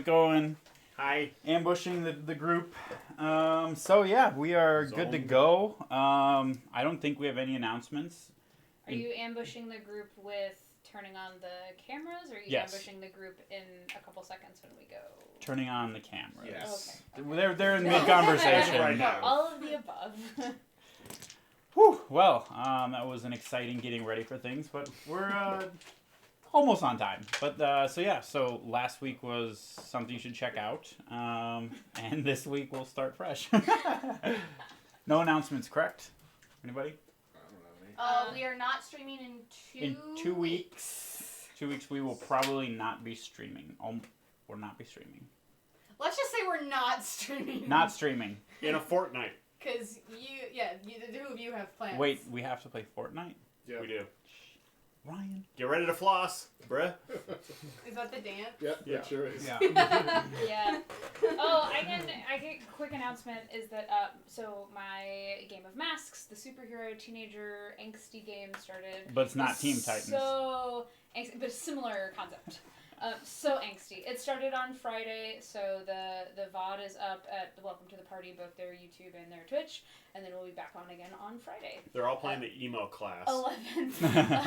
Going, Hi. ambushing the group. So yeah, we are good to go. I don't think we have any announcements. Are you ambushing the group with turning on the cameras, or are you Yes. ambushing the group in a couple seconds when we go? Turning on the cameras. Yes. Okay. They're in mid-conversation Right now. All of the above. Whew. Well, that was an exciting getting ready for things, but we're almost on time. But so last week was something you should check out, and this week we'll start fresh. No announcements, correct? Anybody? We are not streaming In 2 weeks. 2 weeks we will probably not be streaming. Or not be streaming. Let's just say we're not streaming. Not streaming. In a fortnight. Because the two of you have plans. Wait, we have to play Fortnite? Yeah, we do. Ryan? Get ready to floss, bruh. Is that the dance? Yep, Yeah. it sure is. Yeah. Yeah. Oh, I get a quick announcement is that so my game of masks, the superhero teenager angsty game started. But it's not Team Titans. So angsty, but similar concept. So angsty. It started on Friday, so the VOD is up at the Welcome to the Party, both their YouTube and their Twitch, and then we'll be back on again on Friday. They're all playing the emo class.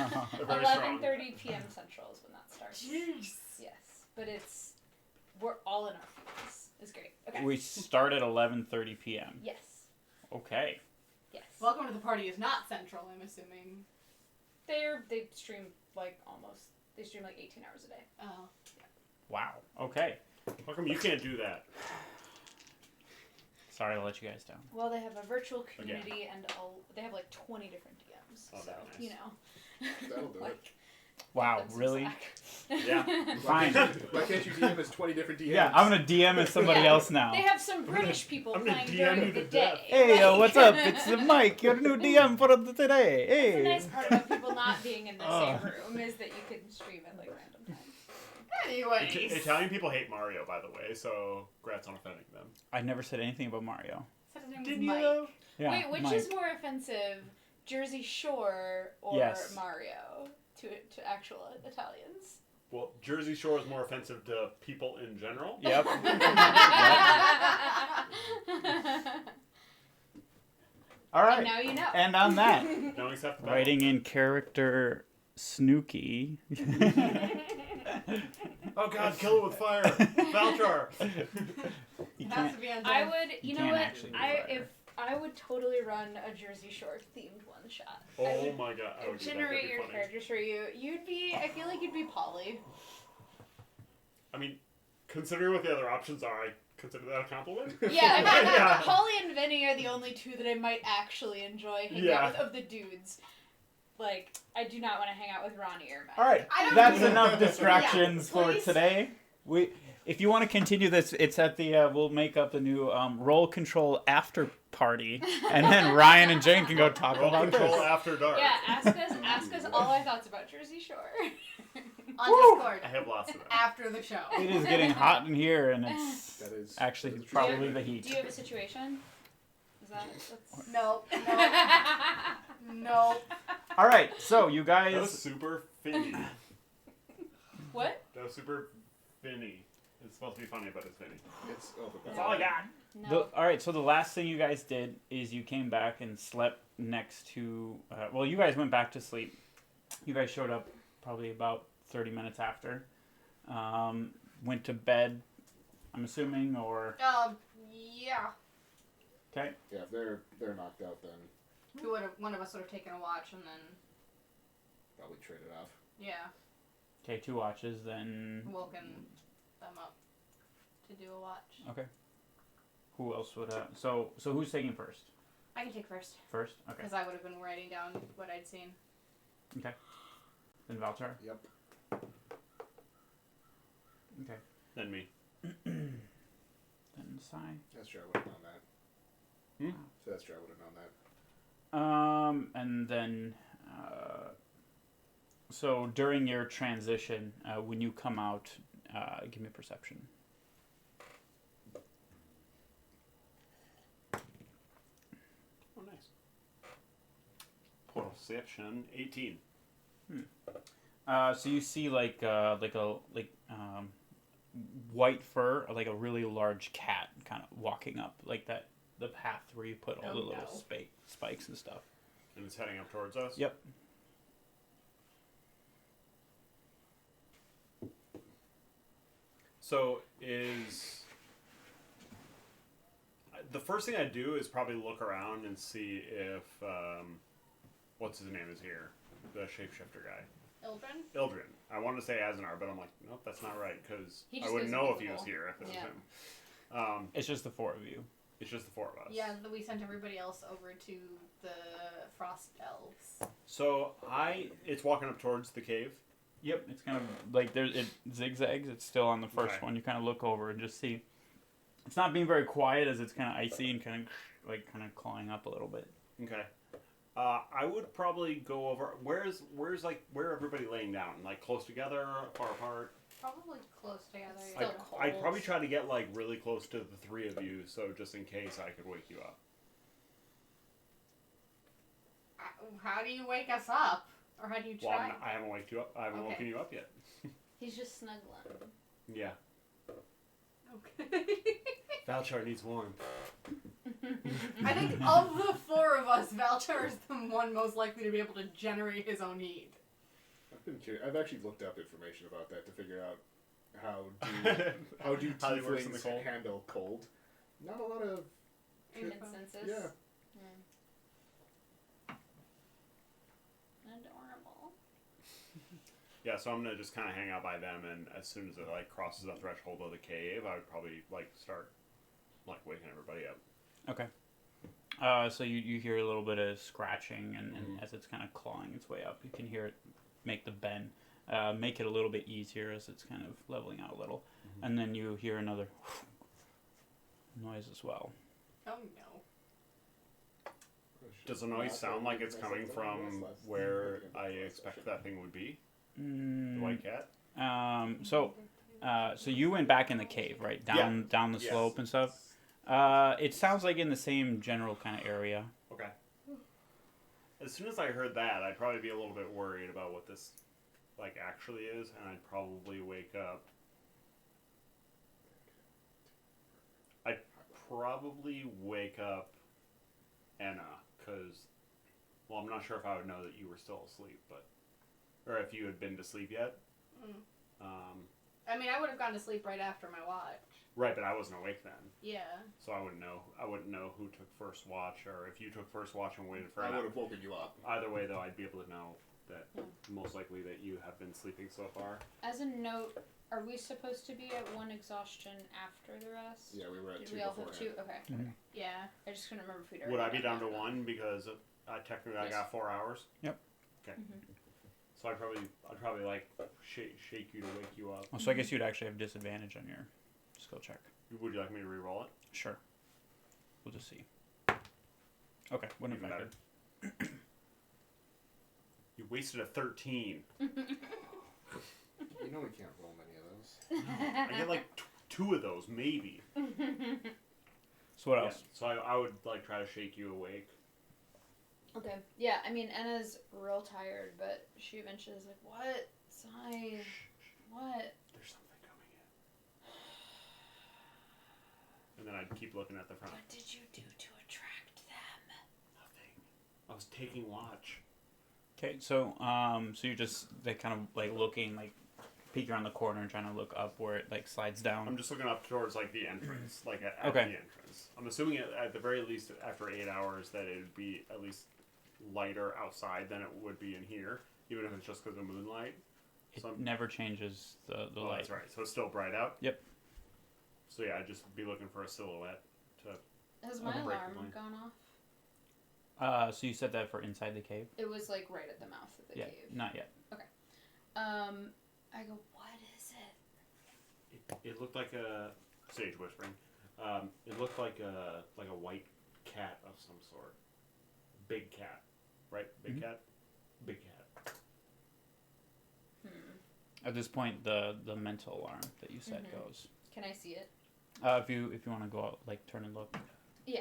11:30 p.m. Central is when that starts. Jeez. Yes, but we're all in our feelings. It's great. Okay. We start at 11:30 p.m. Yes. Okay. Yes. Welcome to the Party is not central, I'm assuming. They stream They stream like 18 hours a day. Oh. Wow. Okay. How come you can't do that? Sorry to let you guys down. Well, they have a virtual community and they have like 20 different DMs. Oh, so, nice. you know. That'll do it. Wow, That's really? Yeah. Fine. Why can't you DM as 20 different DMs? Yeah, I'm gonna DM as somebody Yeah. else now. They have some British people I'm gonna playing DM during you the to day. death. Hey, Like, what's up? It's Mike, your new DM for today. That's the Hey. nice part about people not being in the same room is that you can stream at like random times. Anyways. Italian people hate Mario, by the way, so congrats on offending them. I never said anything about Mario. Said his name Did was you Mike. though? Yeah, Wait, which Mike. is more offensive, Jersey Shore or Yes. Mario to actual Italians? Well, Jersey Shore is more offensive to people in general. Yep. All right. And now you know. And on that, No, except the writing in character Snooky. Oh god, kill it with fire. Valchar. You It has can't. to be on I time. would, You you know can't what? actually do fire. I would totally run a Jersey Shore themed one shot. I Oh would my god. I would do that. generate That'd be your funny. characters for you. I feel like you'd be Polly. I mean, considering what the other options are, I consider that a compliment. Yeah, I mean, Yeah. Polly and Vinny are the only two that I might actually enjoy hanging Yeah. out with of the dudes. Like, I do not want to hang out with Ronnie or Matt. All right, I don't that's do- enough distractions Yeah, for please. today. If you want to continue this, it's at the we'll make up the new Role ConTROL after party, and then Ryan and Jane can go talk Role about control this. after dark. Yeah, ask us all our thoughts about Jersey Shore. On Woo! Discord. I have lots of them. After the show. It is getting hot in here, and it's That is actually that is probably true. the heat. Do you have a situation? Is that's... No. No. All right, so you That was guys. super finny. What? That was super finny. It's supposed to be funny, but it's finny. It's over. That's all I got. No. All right, so the last thing you guys did is you came back and slept next to. Well, you guys went back to sleep. You guys showed up probably about 30 minutes after. Went to bed, I'm assuming, or Yeah. okay. Yeah, if they're knocked out, then One of us would have taken a watch and then, probably trade it off. yeah, Okay, 2 watches, then woken them up to do a watch. okay. Who else would so who's taking first? I can take first, First? Okay. because I would have been writing down what I'd seen. Then Valchar? Yep. Okay. Then me. Then Sai. That's true, I would have known that. Hmm? So that's true, I would have known that. And then so during your transition, when you come out, give me a perception. Oh, nice. Perception 18. So you see like white fur, like a really large cat, kind of walking up like that. The path where you put all the little spikes and stuff. And it's heading up towards us? Yep. So is... The first thing I do is probably look around and see if... what's his name is here? The shapeshifter guy. Ildren. I wanted to say Azanar, but I'm like, nope, that's not right, because I wouldn't know if he was here if it was him. It's just the four of you. It's just the four of us. Yeah, we sent everybody else over to the Frost Elves. So it's walking up towards the cave. Yep, it's kind of like it zigzags. It's still on the first one. You kind of look over and just see. It's not being very quiet as it's kind of icy and kind of clawing up a little bit. Okay. I would probably go over. Where everybody laying down? Like close together, far apart? Probably close together. Still cold. I'd probably try to get like really close to the three of you, so just in case I could wake you up. How do you wake us up? Or how do you try? Well, I haven't waked you up. I haven't woken you up yet. He's just snuggling. Yeah. Okay. Valchar needs warmth. I think of the four of us, Valchar is the one most likely to be able to generate his own heat. I've been curious. I've actually looked up information about that to figure out how do How it works in the tieflings cold. handle cold. Not a lot of Consensus. yeah. Adorable. Yeah, so I'm gonna just kind of hang out by them, and as soon as it like crosses the threshold of the cave, I would probably like start like waking everybody up. Okay. So you hear a little bit of scratching, and as it's kind of clawing its way up, you can hear it make the bend, make it a little bit easier as it's kind of leveling out a little, and then you hear another noise as well. Oh no. Does the noise sound like it's coming from where I expect that thing would be? The white cat? So you went back in the cave, right? Down the slope and stuff. It sounds like in the same general kind of area. Okay. As soon as I heard that, I'd probably be a little bit worried about what this like actually is, and I'd probably wake up. I'd probably wake up Anna, because, well, I'm not sure if I would know that you were still asleep, but, or if you had been to sleep yet. I mean, I would have gone to sleep right after my watch. Right, but I wasn't awake then. Yeah. So I wouldn't know who took first watch, or if you took first watch and waited for I Anna. would have woken you up. Either way, though, I'd be able to know that most likely that you have been sleeping so far. As a note, are we supposed to be at one exhaustion after the rest? Yeah, we were at Did 2 we all have beforehand. 2? Okay. Mhm. Yeah. I just couldn't remember if we'd already Would I be done down to that or not. 1 because technically I Yes. got 4 hours? Yep. Okay. So I'd probably like shake you to wake you up. Oh, so I guess you'd actually have disadvantage on your skill check. Would you like me to re-roll it? Sure. We'll just see. Okay, wouldn't Even affect it. You wasted a 13. You know we can't roll many of those. I get like 2 of those, maybe. So what else? Yeah, so I would like try to shake you awake. Okay. Yeah, I mean, Anna's real tired, but she eventually is like, what? Sigh. What? There's something coming in. And then I'd keep looking at the front. What did you do to attract them? Nothing. I was taking watch. Okay, so they kind of like looking, like peek around the corner and trying to look up where it like slides down. I'm just looking up towards like the entrance, like at Okay. the entrance. I'm assuming at the very least after 8 hours that it would be at least lighter outside than it would be in here, even if it's just because of moonlight. It So never changes the oh, light. that's right. So it's still bright out. Yep. So yeah, I'd just be looking for a silhouette to. Has my I'll break the alarm blind. gone off? So you said that for inside the cave? It was like right at the mouth of the Yeah, cave. not yet. I go, what is it? It looked like a sage whispering. It looked like a white cat of some sort. Big cat, right? Big cat. Big cat. At this point, the mental alarm that you said goes. Can I see it? If you want to go out, like turn and look. Yeah.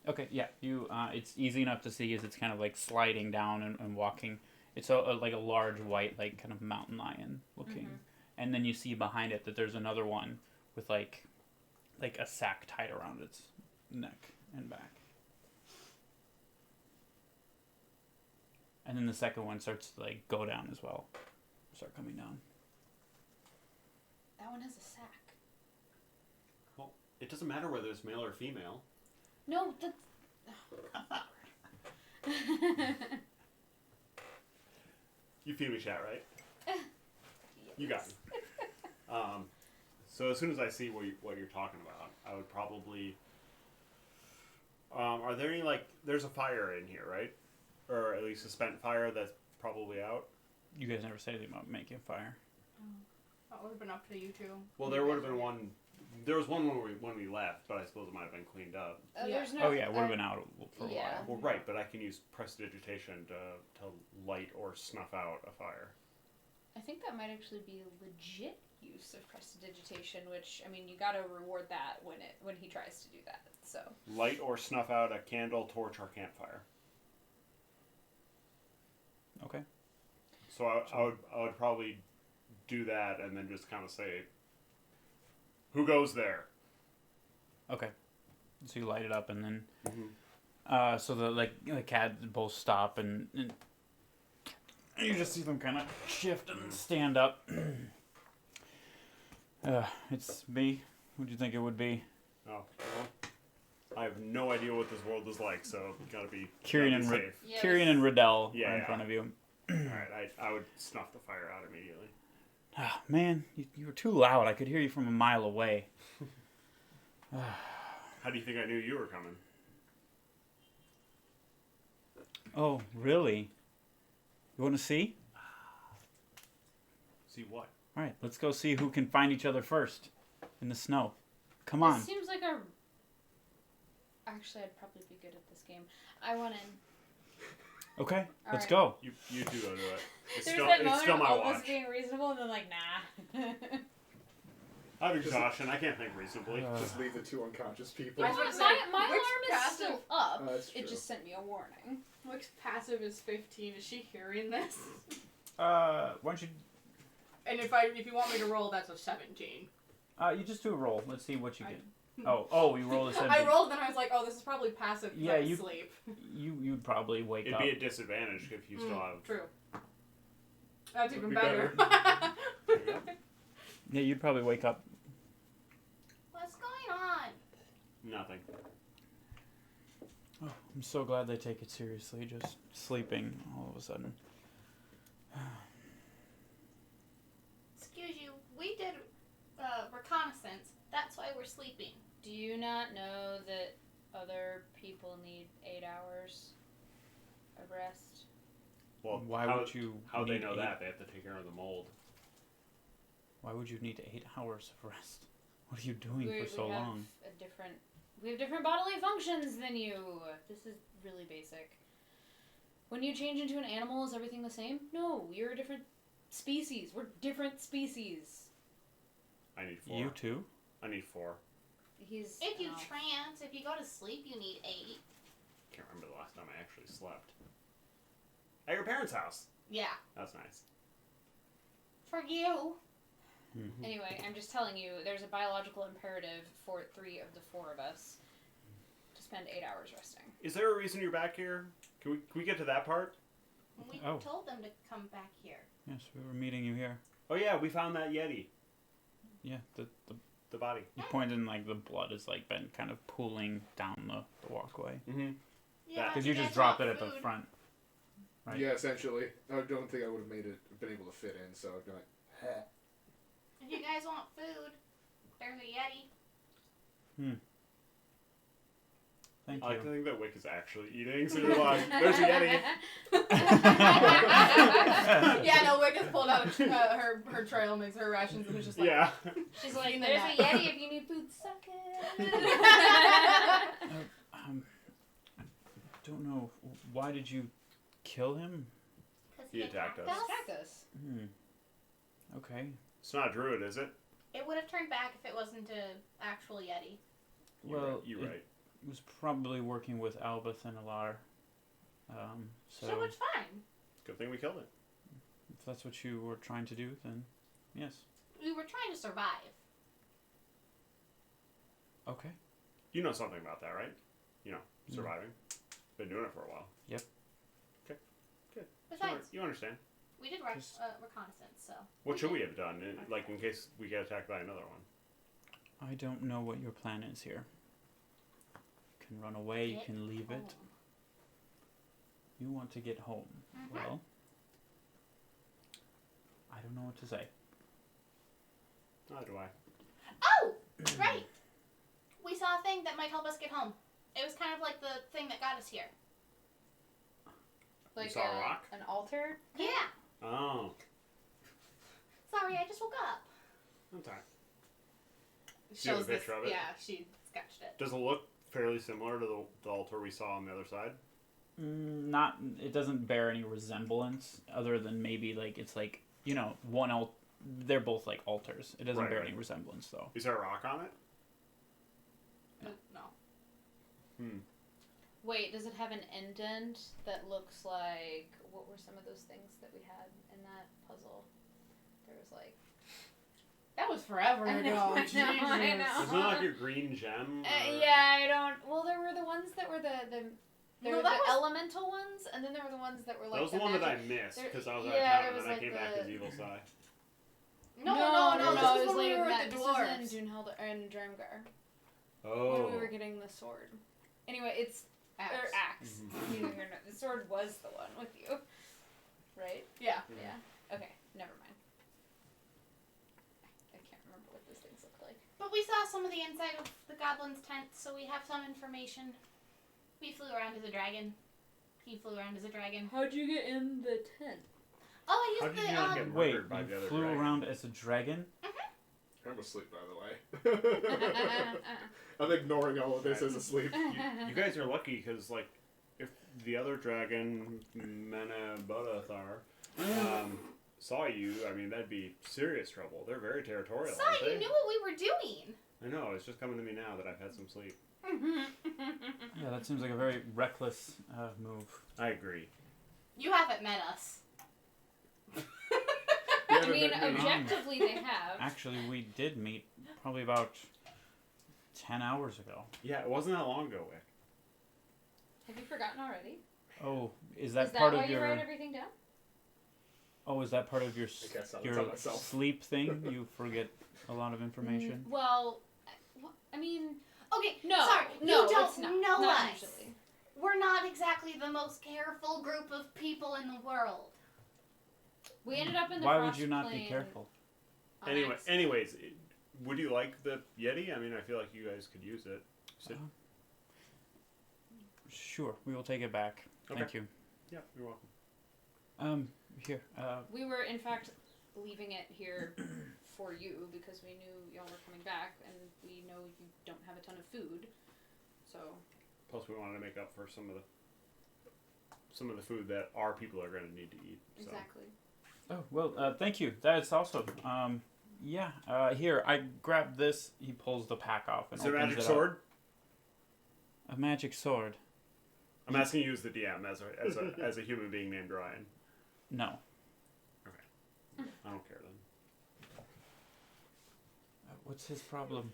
Okay, yeah. You it's easy enough to see as it's kind of like sliding down and walking. It's like a large white like kind of mountain lion looking, and then you see behind it that there's another one with like a sack tied around its neck and back. And then the second one starts to like go down as well. Start coming down. That one has a sack. Well, it doesn't matter whether it's male or female. No, that's... You feel me, chat, right? You got me. So as soon as I see what you're talking about, I would probably... are there any, like... There's a fire in here, right? Or at least a spent fire that's probably out? You guys never said anything about making fire. That would have been up to you two. Well, there would have been one... There was one when we left, but I suppose it might have been cleaned up. There's no... Oh yeah, it would have been out for a yeah. while. Well, right, but I can use prestidigitation to light or snuff out a fire. I think that might actually be a legit use of prestidigitation, which, I mean, you gotta reward that when he tries to do that, so... Light or snuff out a candle, torch, or campfire. Okay. So I would probably do that and then just kind of say, who goes there? Okay. So you light it up and then... Mm-hmm. So the cats both stop and you just see them kind of shift and stand up. It's me. Who'd you think it would be? Oh, well, I have no idea what this world is like, so gotta be Kyrian and safe. Kyrian and Riddell Yeah, are in yeah. front of you. Alright, I would snuff the fire out immediately. Ah, man, you were too loud. I could hear you from a mile away. How do you think I knew you were coming? Oh, really? You want to see? See what? All right, let's go see who can find each other first in the snow. Come on. This seems like a... Actually, I'd probably be good at this game. I want in. Okay, let's right. go. You two go do it. It's There's still, that it's moment still of my almost watch. being reasonable, and then like, nah. I have exhaustion. I can't think reasonably. Just leave the two unconscious people. I was gonna say, my which alarm is passive- still up. Oh, that's It true. just sent me a warning. Which passive is 15? Is she hearing this? Why don't you... And if you want me to roll, that's a 17. You just do a roll. Let's see what you get. Oh, you rolled a 17. I rolled, then I was like, oh, this is probably passive. Yeah, Yeah, you- sleep. You'd probably wake It'd up. be a disadvantage if you still have... True. That's Would even be better. Yeah, you'd probably wake up. What's going on? Nothing. Oh, I'm so glad they take it seriously. Just sleeping all of a sudden. Excuse you, we did reconnaissance. That's why we're sleeping. Do you not know that other people need 8 hours of rest? Well, Why how, would you? How they need know eight- that? They have to take care of the mold. Why would you need 8 hours of rest? What are you doing for so long? We have different bodily functions than you. This is really basic. When you change into an animal, is everything the same? No, you're a different species. We're different species. I need 4. You too? I need 4. He's... If you oh. trance, if you go to sleep, you need 8. Can't remember the last time I actually slept. At your parents' house. Yeah. That's nice. For you. Mm-hmm. Anyway, I'm just telling you, there's a biological imperative for 3 of the 4 of us to spend 8 hours resting. Is there a reason you're back here? Can we get to that part? We Oh. told them to come back here. Yes, we were meeting you here. Oh yeah, we found that Yeti. Yeah, The body. you pointed and like the blood has like been kind of pooling down the walkway. Mm-hmm. Yeah, Because if you just guys dropped it want at the food. front. Right? Yeah, essentially. I don't think I would have been able to fit in, so I'd be like, heh. If you guys want food, there's a Yeti. Thank I like to you. think that Wick is actually eating, so you're like, there's a Yeti. Yeah, no, Wick has pulled out her trail mix, her rations, and was just like, Yeah. She's like, Eating the there's nut. a Yeti if you need food, suck it. I don't know. Why did you kill him? 'Cause He attacked us. Attack us. Okay. It's not a druid, is it? It would have turned back if it wasn't an actual Yeti. Well, you're right. It was probably working with Albus and Alar. So So it's fine. Good thing we killed it. if that's what you were trying to do, then yes. We were trying to survive. Okay. You know something about that, right? You know, surviving. Been doing it for a while. Yep. Okay. Good. Besides, You understand. we did reconnaissance, so. What should we have done, like in case we get attacked by another one? I don't know what your plan is here. You can run away, you Get can leave home. it. You want to get home. Mhm. Well, I don't know what to say. Neither do I. Oh! Right! We saw a thing that might help us get home. It was kind of like the thing that got us here. Like saw a rock? an altar? Yeah! Oh. Sorry, I just woke up. Okay. Shows you have a this. picture of it? Yeah, she sketched it. Does it look fairly similar to the altar we saw on the other side? Not. It doesn't bear any resemblance, other than maybe like it's like one they're both like altars. It doesn't bear any resemblance though. Is there a rock on it? No. Wait, does it have an indent that looks like... What were some of those things that we had in that puzzle? There was like... That was forever I ago. know, I Jesus. know. Isn't it like a green gem? or- Yeah, I don't... Well, there were the ones that were there No, were that the was- elemental ones, and then there were the ones that were like That was the one that I magic- missed there- because I was out yeah, of there town was and then I like came back the- as Evil Sai. No, No, this it is was when we later were than with the that. This is in dwarves. Dunhelder and Dramgar. Oh. When we were getting the sword. Anyway, it's... Axe. Or axe. Neither here nor- the sword was the one with you. Right? Yeah. Yeah. Okay, never mind. I can't remember what those things look like. But we saw some of the inside of the goblin's tent, so we have some information. We flew around as a dragon. He flew around as a dragon. How'd you get in the tent? Oh, I How used did the you not get Wait, murdered by the you other flew dragon? around as a dragon? I'm asleep, by the way. I'm ignoring all of this as asleep. You guys are lucky because, like, if the other dragon, Menabadathar, saw you, I mean, that'd be serious trouble. They're very territorial, aren't Sai, they? you knew what we were doing. I know, it's just coming to me now that I've had some sleep. Yeah, that seems like a very reckless move. I agree. You haven't met us. You I haven't mean, met me. objectively they have. Actually, we did meet probably about 10 hours ago. Yeah, it wasn't that long ago, Wick. Have you forgotten already? Oh, is that Is that part why of you your? write everything down? Oh, is that part of your I guess I'll your tell myself. sleep thing? You forget a lot of information. Well, I mean, Okay, no. sorry, no, you don't it's not. know Not us. usually. We're not exactly the most careful group of people in the world. We ended up in the Why frost would you not be plain careful? on Anyway, accident. anyways, would you like the Yeti? I mean, I feel like you guys could use it. So, Sure, we will take it back. Okay. Thank you. yeah, you're welcome. Here. We were, in fact, leaving it here for you because we knew y'all were coming back, and we know you don't have a ton of food. So Plus, we wanted to make up for some of the food that our people are going to need to eat. So. exactly. Oh well, thank you. That's awesome. Yeah. Here, I grabbed this. He pulls the pack off and Is it a opens magic it sword? Up. A magic sword. I'm asking you as the DM, as a human being named Ryan. No. I don't care then. What's his problem?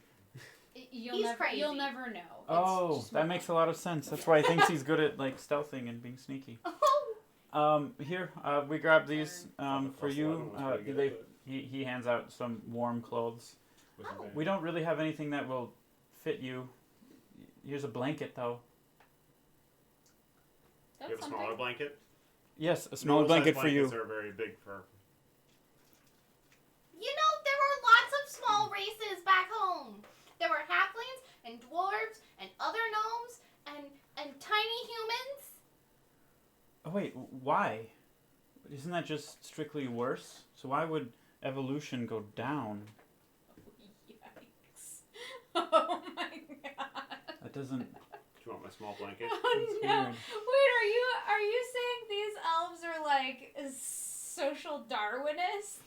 You'll He's never, crazy. You'll never know. It's Oh, just that makes a lot of sense. That's why he thinks he's good at like stealthing and being sneaky. Here, we grabbed these for Plus you. 11 was pretty Do good, they? but He hands out some warm clothes. wasn't bad. We don't really have anything that will fit you. Here's a blanket, though. You That's have a something. smaller blanket? Yes, a smaller Normal-sized blanket for you. blankets are very big for... You know, there were lots of small races back home. There were halflings and dwarves and other gnomes and tiny humans. Oh wait, why? Isn't that just strictly worse? So why would evolution go down? Yikes! Oh my god! That doesn't. Do you want my small blanket? Oh It's no! weird. Wait, are you saying these elves are like social Darwinists?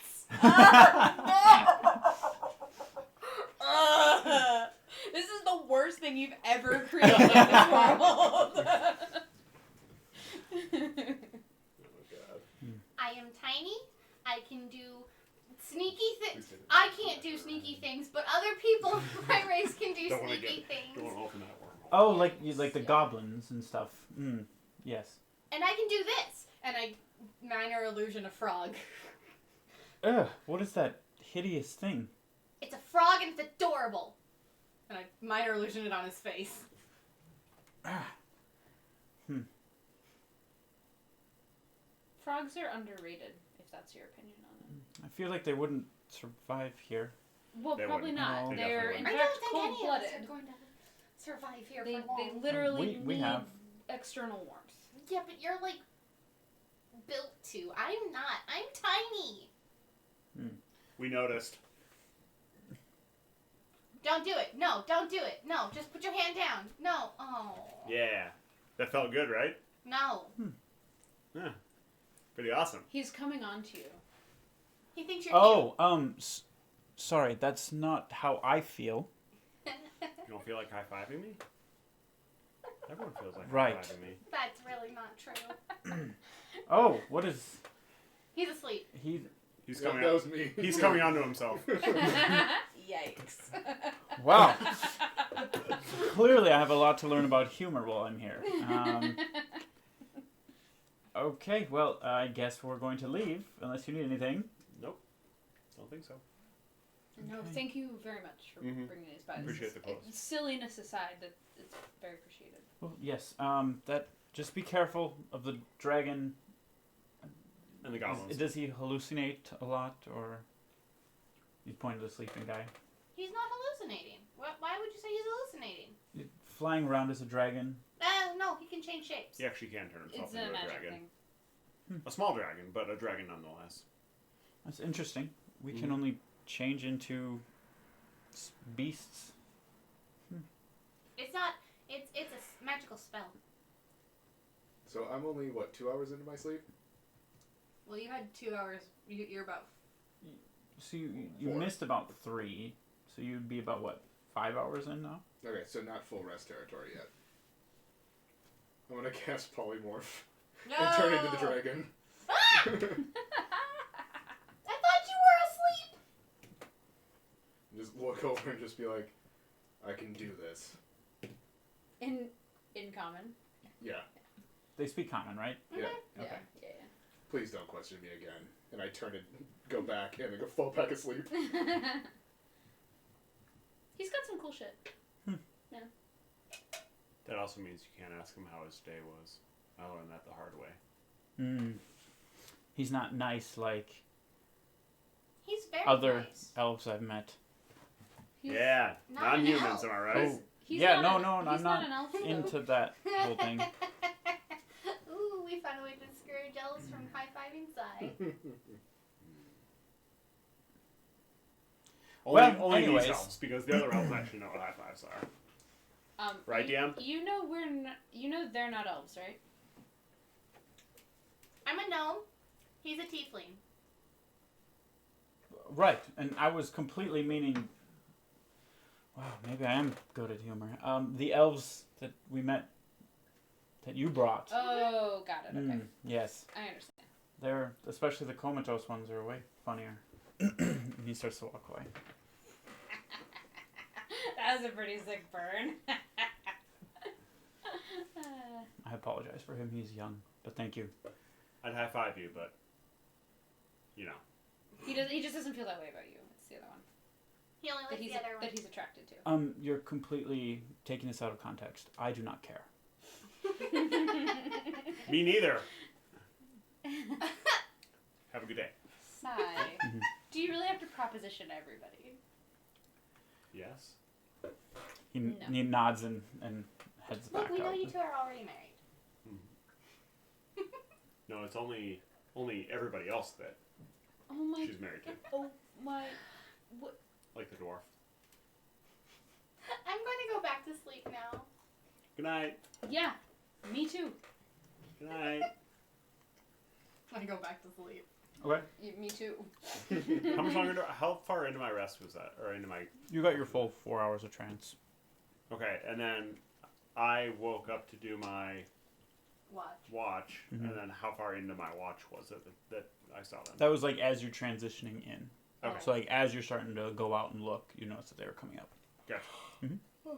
This is the worst thing you've ever created in this world. Oh, God. I am tiny. I can do sneaky things. I can't do sneaky things, but other people in my race can do Don't want to sneaky get. things. Don't want to open that wormhole. Oh, like the goblins and stuff. Yes. And I can do this. And I minor illusion a frog. Ugh, what is that hideous thing? It's a frog and it's adorable. And I minor illusion it on his face. Frogs are underrated, if that's your opinion on it. I feel like they wouldn't survive here. Well, They probably wouldn't. not. No. They They're in definitely I fact don't think any of us cold-blooded. are going to survive here They for long. literally We need have. external warmth. Yeah, but you're like built to. I'm not. I'm tiny. We noticed. Don't do it. No, don't do it. No, just put your hand down. No. Oh. Yeah, that felt good, right? No. Yeah, pretty awesome. He's coming on to you. He thinks you're Oh, sorry, that's not how I feel. cute. You don't feel like high-fiving me? Everyone feels like Right. high-fiving me. That's really not true. Oh, what is He's asleep. he? He's Yeah, coming. that was me. He's coming onto himself. Yikes. Wow. Clearly, I have a lot to learn about humor while I'm here. Okay, well, I guess we're going to leave unless you need anything. Nope. Don't think so. No, Okay. thank you very much for Mhm. bringing these by. Appreciate the quotes. Silliness aside, that it's very appreciated. Well, yes. That just be careful of the dragon. And the goblins. Does he hallucinate a lot, or he's pointing to the sleeping guy? He's not hallucinating. Why would you say he's hallucinating? Flying around as a dragon. No, he can change shapes. He actually can turn himself It's into a a magic dragon. thing. A small dragon, but a dragon nonetheless. That's interesting. We can Mhm. only change into beasts. It's not. It's a magical spell. So I'm only, 2 hours into my sleep? Well, you had 2 hours. You're about. So you 4. missed about 3. So you'd be about, 5 hours in now? Okay, so not full rest territory yet. I'm gonna cast polymorph and turn into the dragon. I thought you were asleep. Just look over and just be like, I can do this. In common. Yeah. They speak common, right? Yeah. Okay. Yeah. Please don't question me again. And I turn it, go back, and then go fall back asleep. He's got some cool shit. That also means you can't ask him how his day was. I learned that the hard way. He's not nice like He's very other nice. elves I've met. He's, Yeah, Not an non-humans, elf. am I right? Oh, he's yeah, not no, he's I'm not an elf, though. into that whole thing. Ooh, we found a way to discourage elves from high-fiving side. Only anyways. these elves, because the other elves actually know what high fives are. Right, DM? You know they're not elves, right? I'm a gnome. He's a tiefling. Right, and I was completely meaning. Wow, maybe I am good at humor. The elves that we met, that you brought. Oh, got it. Okay, Yes, I understand. they're especially the comatose ones are way funnier. And he starts to walk away. That was a pretty sick burn. I apologize for him. He's young, but thank you. I'd high five you, but you know. He just doesn't feel that way about you. It's the other one He only that likes he's the other one. that he's attracted to. You're completely taking this out of context. I do not care. Me neither. Have a good day. Sigh. Do you really have to proposition everybody? Yes. He nods and heads Look, back we know out. you two are already married. No, it's only everybody else that Oh my. she's married to, Oh my. What? like the dwarf. I'm going to go back to sleep now. Good night. Yeah. Me too. Good night. I go back to sleep. Okay. Me too. How far into my rest was that, or into my? You got your full 4 hours of trance. Okay, and then I woke up to do my watch, Mhm. and then how far into my watch was it that I saw them? That was like as you're transitioning in. Okay. So like as you're starting to go out and look, you notice that they were coming up. Gotcha. Mhm. Oh,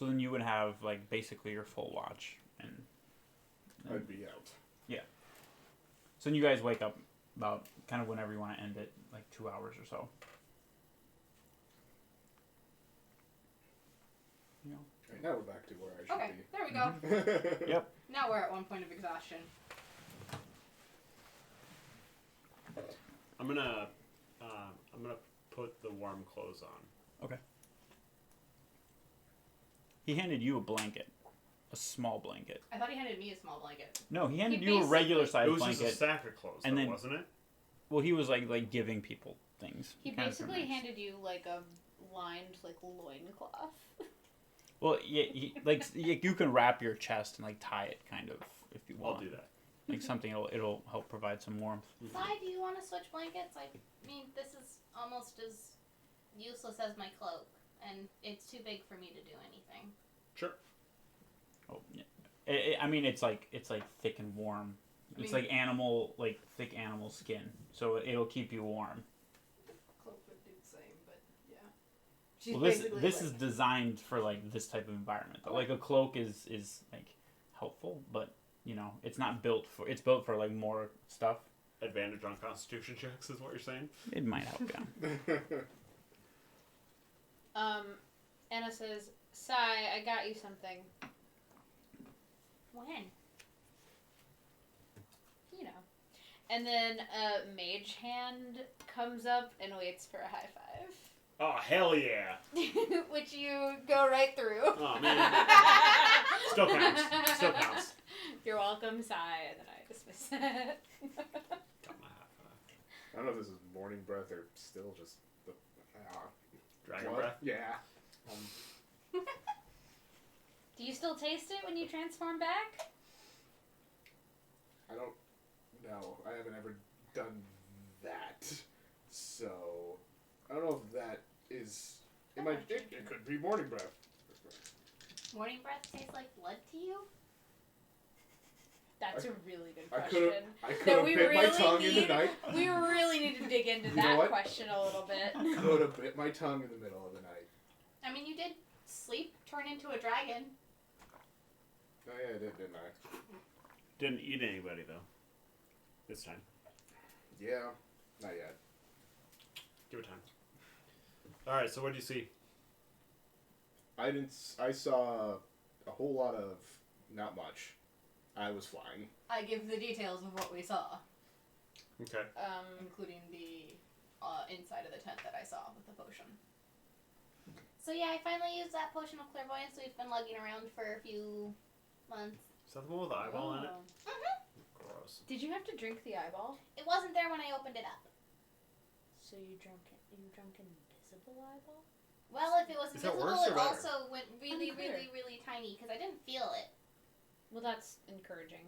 So then you would have like basically your full watch, and I'd be out. so then you guys wake up about kind of whenever you want to end it, like 2 hours or so. You know. Right, now we're back to where I should Okay, be. there we go. Yep. Now we're at one point of exhaustion. I'm gonna put the warm clothes on. He handed you a blanket, a small blanket. I thought he handed me a small blanket. No, he handed He you a regular It sized was just a blanket. stack of clothes, and though, then- wasn't it? Well, he was like giving people things. He Kind of basically nice. handed you like a lined like loincloth. Well, yeah, you can wrap your chest and like tie it kind of if you want. I'll do that. Like something it'll help provide some warmth. Sai, do you want to switch blankets? I mean, this is almost as useless as my cloak, and it's too big for me to do anything. Sure. Oh, yeah. I mean, it's like thick and warm. It's like thick animal skin, so it'll keep you warm. Cloak would do the same, but yeah. She's Well, basically this like, is designed for like this type of environment. Though. Like a cloak is like helpful, but you know, it's not built for. It's built for like more stuff. Advantage on Constitution checks is what you're saying. It might help, yeah. Anna says, Sai, I got you something. When? You know. And then Mage Hand comes up and waits for a high five. Oh, hell yeah. Which you go right through. Oh, man. Still counts. Still counts. You're welcome, Sai, and then I dismiss it. Got my high five. I don't know if this is morning breath or still just the Dragon what? breath? Yeah. Do you still taste it when you transform back? I don't know. I haven't ever done that. So I don't know if that is. It might. It could be morning breath. Morning breath tastes like blood to you? That's a really good I question. could have bit my tongue in the night. We really need to dig into You know that what? question a little bit. Could have bit my tongue in the middle of the night. I mean, you did sleep, turn into a dragon. Oh yeah, I did, didn't I? Didn't eat anybody, though. This time. Yeah, not yet. Give it time. Alright, so what do you see? I saw a whole lot of not much. I was flying. I give the details of what we saw, Okay. including the inside of the tent that I saw with the potion. So yeah, I finally used that potion of clairvoyance we've been lugging around for a few months. Is that the one with the eyeball in it? Oh. Mm-hmm. Gross. Did you have to drink the eyeball? It wasn't there when I opened it up. So you drank invisible eyeball? Well, if it was Is that invisible, worse or it better? also went really, Unclear. really, really tiny because I didn't feel it. Well, that's encouraging.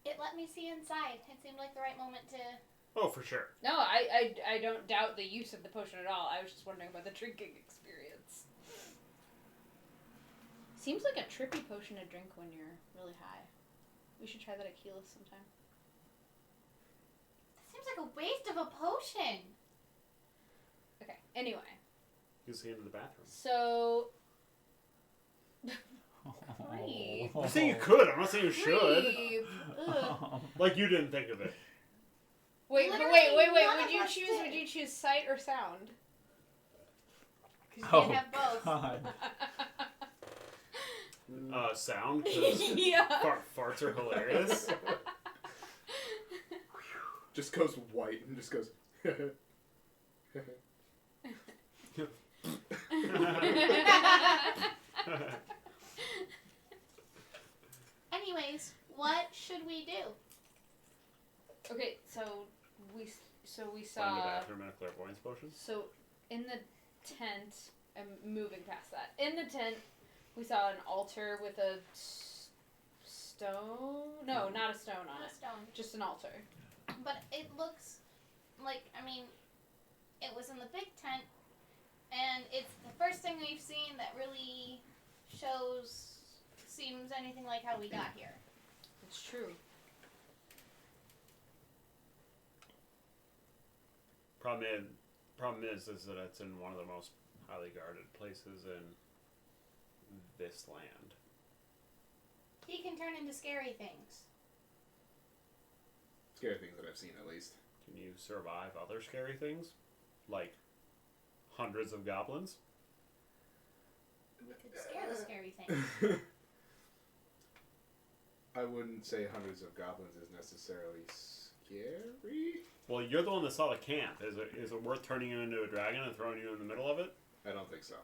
It let me see inside. It seemed like the right moment to. Oh, for sure. No, I don't doubt the use of the potion at all. I was just wondering about the drinking experience. Seems like a trippy potion to drink when you're really high. We should try that at Keyless sometime. That seems like a waste of a potion. Okay, anyway. You can see into the bathroom. So... Creep. I'm saying you could. I'm not saying you should. Creep. Ugh. Like you didn't think of it. Wait. Literally none Would of you us choose? did. Would you choose sight or sound? Because you Oh, can't have both. God. Sound. 'Cause Yeah. farts are hilarious. Just goes white and just goes. Anyways, what should we do? Okay, so we Find the saw. bathroom and a clairvoyance potion. So in the tent, I'm moving past that. In the tent, we saw an altar with a stone. No, not a stone on Not a it. stone. Just an altar. But it looks like, I mean, it was in the big tent, and it's the first thing we've seen that really seems anything like how we got here. It's true. Problem is that it's in one of the most highly guarded places in this land. He can turn into scary things. Scary things that I've seen, at least. Can you survive other scary things? Like hundreds of goblins? We could scare the scary things. I wouldn't say hundreds of goblins is necessarily scary. Well, you're the one that saw the camp. Is it worth turning you into a dragon and throwing you in the middle of it? I don't think so.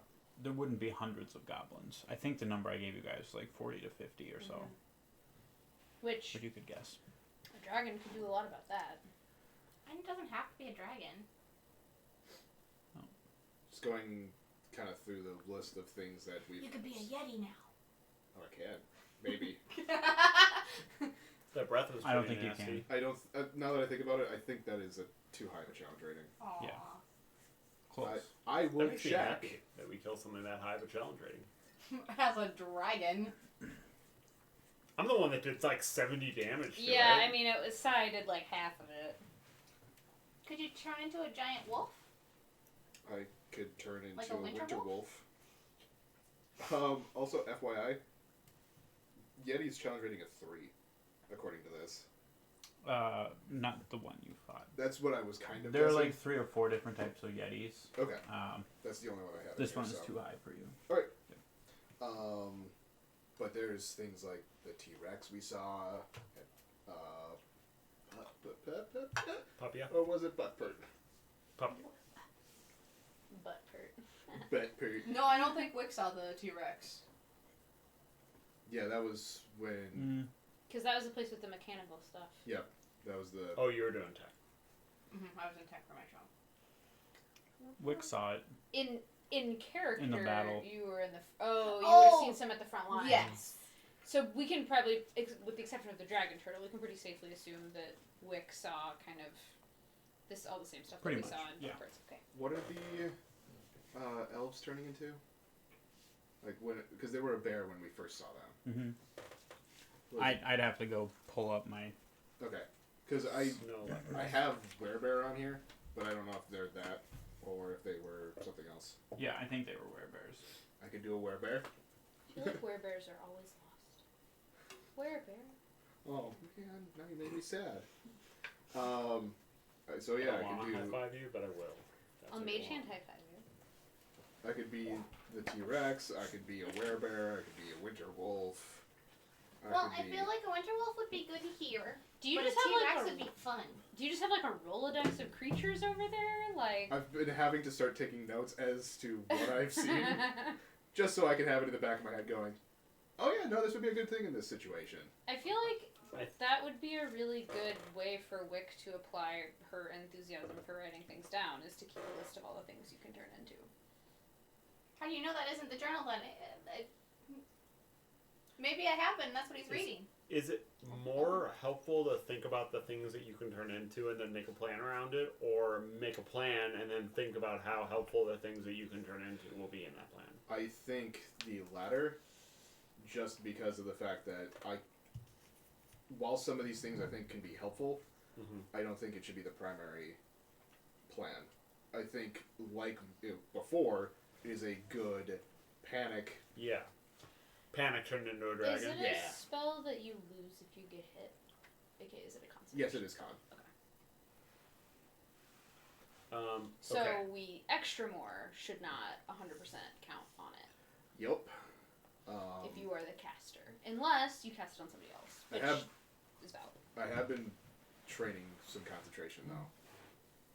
There wouldn't be hundreds of goblins. I think the number I gave you guys was like 40 to 50 or so. Which But you could guess. a dragon could do a lot about that. And it doesn't have to be a dragon. Just going kind of through the list of things that we've... You could be a yeti now. Oh, I can. Maybe. That breath was I don't pretty think you nasty. I don't... now that I think about it, I think that is too high of a challenge rating. Aww. Yeah. Close. I That will makes me check. happy that we kill something that high of a challenge rating. As a dragon. I'm the one that did like 70 damage to Yeah, it. I mean, it was I did like half of it. Could you turn into a giant wolf? I could turn into Like a a winter winter wolf? wolf. Also, FYI, Yeti's challenge rating of 3, according to this. Not the one you fought. That's what I was kind of There are guessing. like 3 or 4 different types of Yetis. Okay, Um, that's the only one I have. this in here, one is so. too high for you. But there's things like the T-Rex we saw. Papia? Or was it Buttpert? Papia. Butt hurt. Buttpert. No, I don't think Wick saw the T-Rex. Yeah, that was when. Because that was the place with the mechanical stuff. That was the. Oh, you were doing tech. I was in tech for my show. Wick saw it. In character, In the battle. you were in the. You would Oh, have seen some at the front line. Yes. So we can probably, with the exception of the dragon turtle, we can pretty safely assume that Wick saw kind of all the same stuff Pretty that we much, saw in yeah. Parts. Okay. What are the elves turning into? Like when, because they were a bear when we first saw them. Mm-hmm. I'd have to go pull up my. Okay, because I No. have werebear on here, but I don't know if they're that or if they were something else. Yeah, I think they were werebears. I could do a werebear. I feel like werebears are always lost. Werebear. Oh man, now you made me sad. So yeah, I I don't could want to high do. five you, but I will. That's I'll what I mage hand want. high five you. I could be the T-Rex. I could be a werebear. I could be a winter wolf. Well, I feel like a winter wolf would be good here. Do you but just a have T-Rex like would be fun. Do you just have like a Rolodex of creatures over there? Like. I've been having to start taking notes as to what I've seen, just so I can have it in the back of my head going, oh yeah, no, this would be a good thing in this situation. I feel like that would be a really good way for Wick to apply her enthusiasm for writing things down, is to keep a list of all the things you can turn into. How do you know that isn't the journal then? Maybe I have been, that's what he's reading. Is it more helpful to think about the things that you can turn into and then make a plan around it, or make a plan and then think about how helpful the things that you can turn into will be in that plan? I think the latter, just because of the fact that while some of these things I think can be helpful, I don't think it should be the primary plan. I think, like before, it is a good panic. Yeah. Panic turned into a dragon. Is it Yeah. a spell that you lose if you get hit? Okay, is it a concentration? Yes, it is con. So okay. we extra more should not 100% count on it Yep. if you are the caster, unless you cast it on somebody else, which is valid. I have been training some concentration though,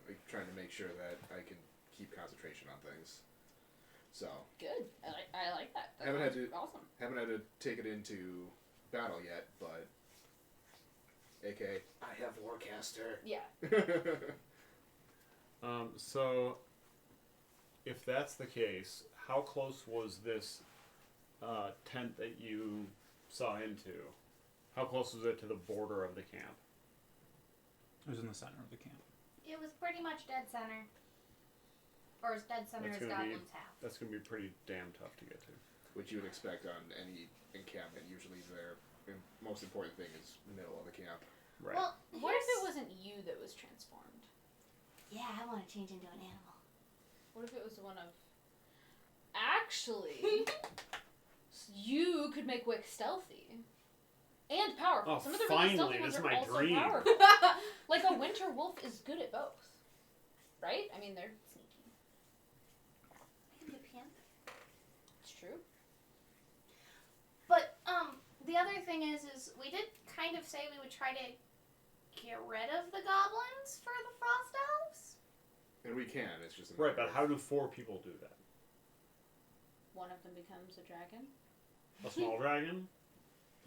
like trying to make sure that I can keep concentration on things. So Good. I like that. That Haven't had sounds to- awesome. haven't had to take it into battle yet, but aka I have Warcaster. Yeah. So, if that's the case, how close was this tent that you saw into? How close was it to the border of the camp? It was in the center of the camp. It was pretty much dead center. Or as dead center That's as gonna be- goblins have. That's going to be pretty damn tough to get to. Which you would expect on any encampment. Usually their most important thing is middle of the camp. Right. Well, What if it here's- wasn't you that was transformed? Yeah, I want to change into an animal. What if it was one of Actually, you could make Wick stealthy and powerful. Oh, Some of the really stealthy finally, ones this is are my also dream. powerful. Like a winter wolf is good at both, right? I mean, they're sneaky. The panther. It's true. But the other thing is we did kind of say we would try to get rid of the goblins for the frost elves. And we can. It's just Right, but how do 4 people do that? One of them becomes a dragon. A small dragon?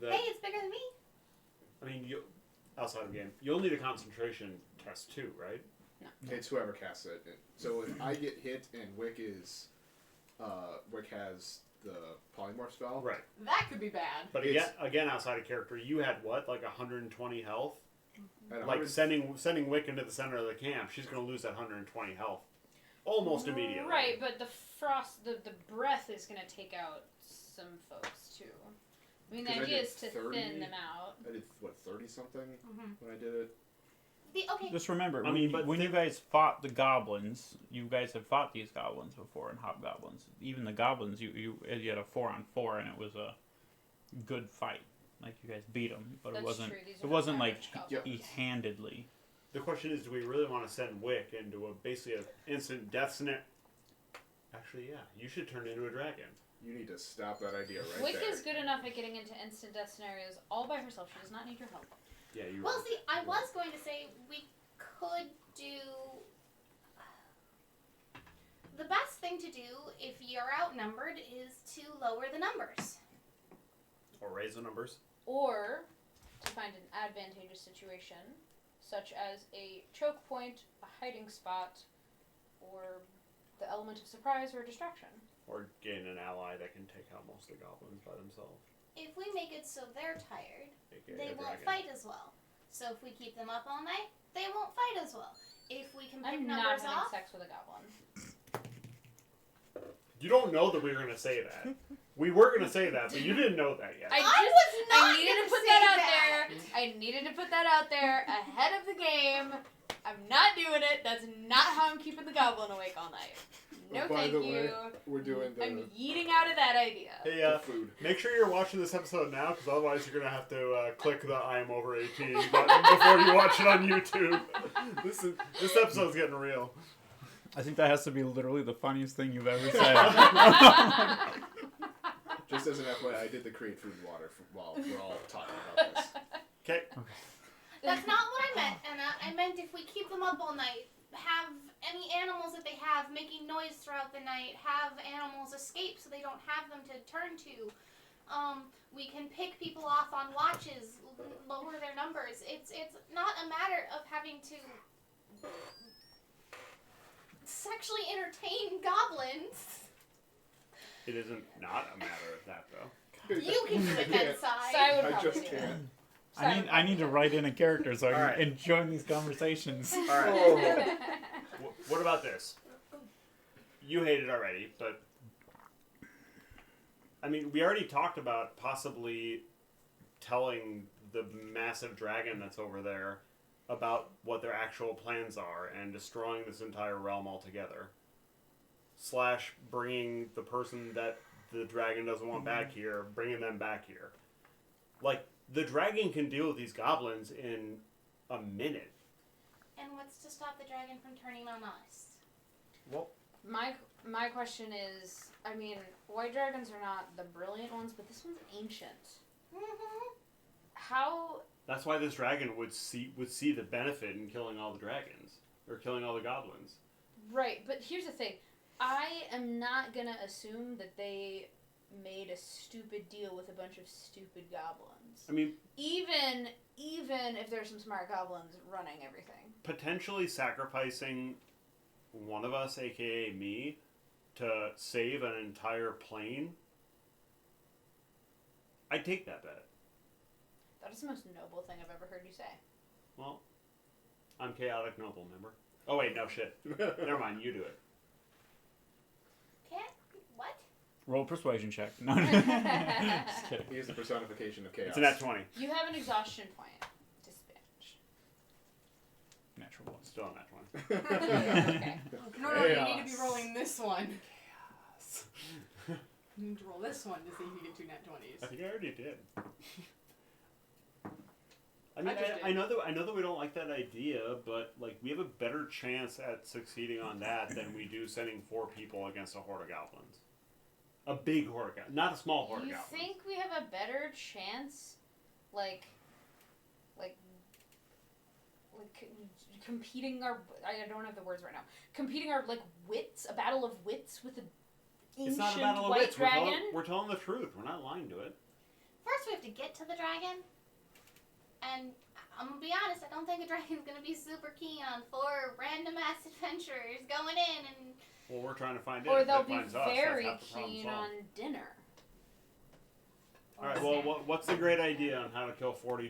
That, Hey, it's bigger than me. I mean, outside of the game, you'll need a concentration test too, right? No. It's whoever casts it. So if I get hit and Wick has the polymorph spell. Right. That could be bad. But again, outside of character, you had what, like 120 health? At Like sending Wick into the center of the camp, she's going to lose that 120 health almost immediately. Right, but the frost, the breath is going to take out some folks too. I mean, the 'Cause I idea did is to 30 thin them out. I did, 30 something Mm-hmm. when I did it? Okay. Just remember, I mean, but when you guys fought the goblins, you guys have fought these goblins before in hobgoblins. Even the goblins, you had a 4-on-4, and it was a good fight. Like you guys beat them, but That's it wasn't. true. These It are wasn't not like average goblins. handedly. The question is, do we really want to send Wick into basically an instant death scenario? Actually, yeah, you should turn into a dragon. You need to stop that idea right Wick there. is good enough at getting into instant death scenarios all by herself. She does not need your help. Yeah, you. Well, see, I was going to say we could do. The best thing to do if you're outnumbered is to lower the numbers. Or raise the numbers. Or to find an advantageous situation, such as a choke point, a hiding spot, or the element of surprise or distraction. Or gain an ally that can take out most of the goblins by themselves. If we make it so they're tired, AKA they a won't dragon. fight as well. So if we keep them up all night, they won't fight as well. If we can pick I'm not numbers having off, sex with a goblin. You don't know that we were going to say that. We were going to say that, but you didn't know that yet. I was not needed gonna to put say that out that. there. I needed to put that out there ahead of the game. I'm not doing it. That's not how I'm keeping the goblin awake all night. No, Oh, by thank the you. way, we're doing I'm yeeting out of that idea. Hey, the food. make sure you're watching this episode now, because otherwise you're going to have to click the I am over 18 button before you watch it on YouTube. This episode's getting real. I think that has to be literally the funniest thing you've ever said. Just as an FYI, I did the create food and water while we're all talking about this. Okay. that's not what I meant, Anna. I meant if we keep them up all night, have any animals that they have making noise throughout the night, have animals escape so they don't have them to turn to. We can pick people off on watches, lower their numbers. It's not a matter of having to sexually entertain goblins. It isn't not a matter of that, though. You can do it then, So Sai. I would I probably just do that. can't. I need to write in a character so I can Alright. join these conversations. All right. Oh. What about this? You hate it already, but I mean, we already talked about possibly telling the massive dragon that's over there about what their actual plans are and destroying this entire realm altogether. / bringing the person that the dragon doesn't want back here, bringing them back here. Like, the dragon can deal with these goblins in a minute. And what's to stop the dragon from turning on us? Well, My question is, I mean, white dragons are not the brilliant ones, but this one's ancient. Mm-hmm. How? that's why this dragon would see the benefit in killing all the dragons or killing all the goblins. Right, but here's the thing. I am not gonna assume that they made a stupid deal with a bunch of stupid goblins. I mean, Even if there's some smart goblins running everything. potentially sacrificing one of us, aka me, to save an entire plane. I'd take that bet. That is the most noble thing I've ever heard you say. Well, I'm chaotic noble, remember? Oh wait, no shit. Never mind, you do it. Can't? What? Roll persuasion check. No, just kidding. He is the personification of chaos. It's a nat 20. You have an exhaustion point. Disadvantage. Natural one. Still a nat 20. Okay. No, you need to Chaos. be rolling this one. You need to roll this one to see if you get 2 nat 20s. I think I already did. I mean, just did. I know that we don't like that idea, but like we have a better chance at succeeding on that than we do sending 4 people against a horde of goblins. A big horde of goblins, not a small horde of You goblins. think we have a better chance, like competing our... I don't have the words right now. Competing our, like, wits, a battle of wits with an It's not a ancient battle of white wits. dragon? We're telling the truth. We're not lying to it. First, we have to get to the dragon. And I'm gonna be honest, I don't think a dragon's gonna be super keen on 4 random ass adventurers going in and. Well, we're trying to find it. Or If they'll it be finds us, very that's half the problem keen solved. on dinner. All right. Well, what's the great idea on how to kill 40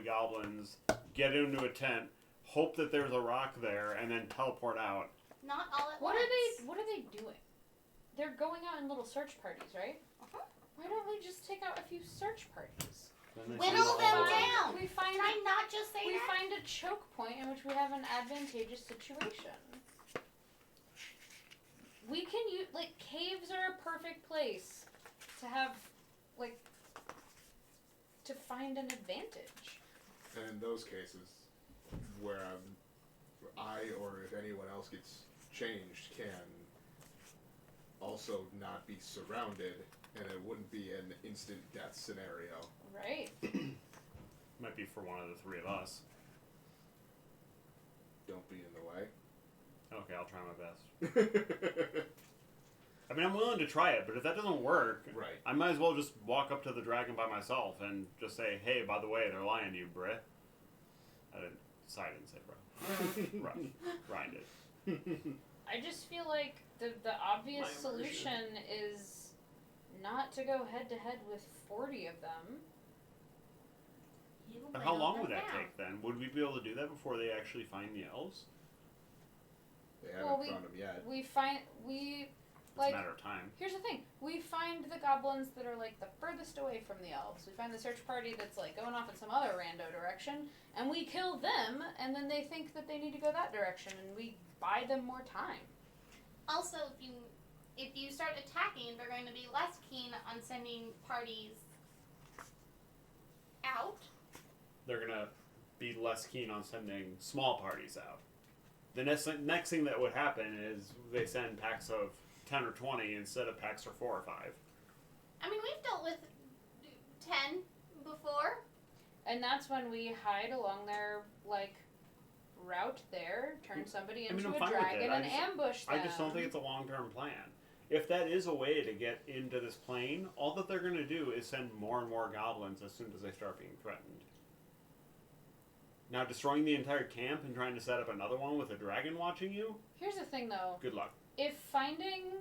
goblins? Get into a tent, hope that there's a rock there, and then teleport out. Not all at What once. are they doing? They're going out in little search parties, right? Uh-huh. Why don't we just take out a few search parties? Then they Whittle see the them whole- down. We find Can I not just say we that? find a choke point in which we have an advantageous situation. We can use, like, caves are a perfect place to have, like, to find an advantage. And in those cases, where I or if anyone else gets changed can also not be surrounded, and it wouldn't be an instant death scenario. Right. Might be for one of the 3 of us. Don't be in the way. Okay, I'll try my best. I mean, I'm willing to try it, but if that doesn't work, Right. I might as well just walk up to the dragon by myself and just say, "Hey, by the way, they're lying to you, bruh." I didn't say bruh. Ryan did. I just feel like the obvious My immersion. solution is not to go head to head with 40 of them. You But how whittle long them would that down. take then? Would we be able to do that before they actually find the elves? They haven't Well, found them yet. It's a matter of time. Here's the thing. We find the goblins that are, like, the furthest away from the elves. We find the search party that's, like, going off in some other rando direction, and we kill them, and then they think that they need to go that direction, and we buy them more time. Also, if you start attacking, they're going to be less keen on sending parties out. They're gonna be less keen on sending small parties out. The next thing that would happen is they send packs of 10 or 20 instead of packs of 4 or 5. I mean, we've dealt with 10 before. And that's when we hide along their, like, route there, turn somebody into I'm a fine with dragon, it. and ambush them. I just don't think it's a long-term plan. If that is a way to get into this plane, all that they're going to do is send more and more goblins as soon as they start being threatened. Now, destroying the entire camp and trying to set up another one with a dragon watching you? Here's the thing, though. Good luck. If finding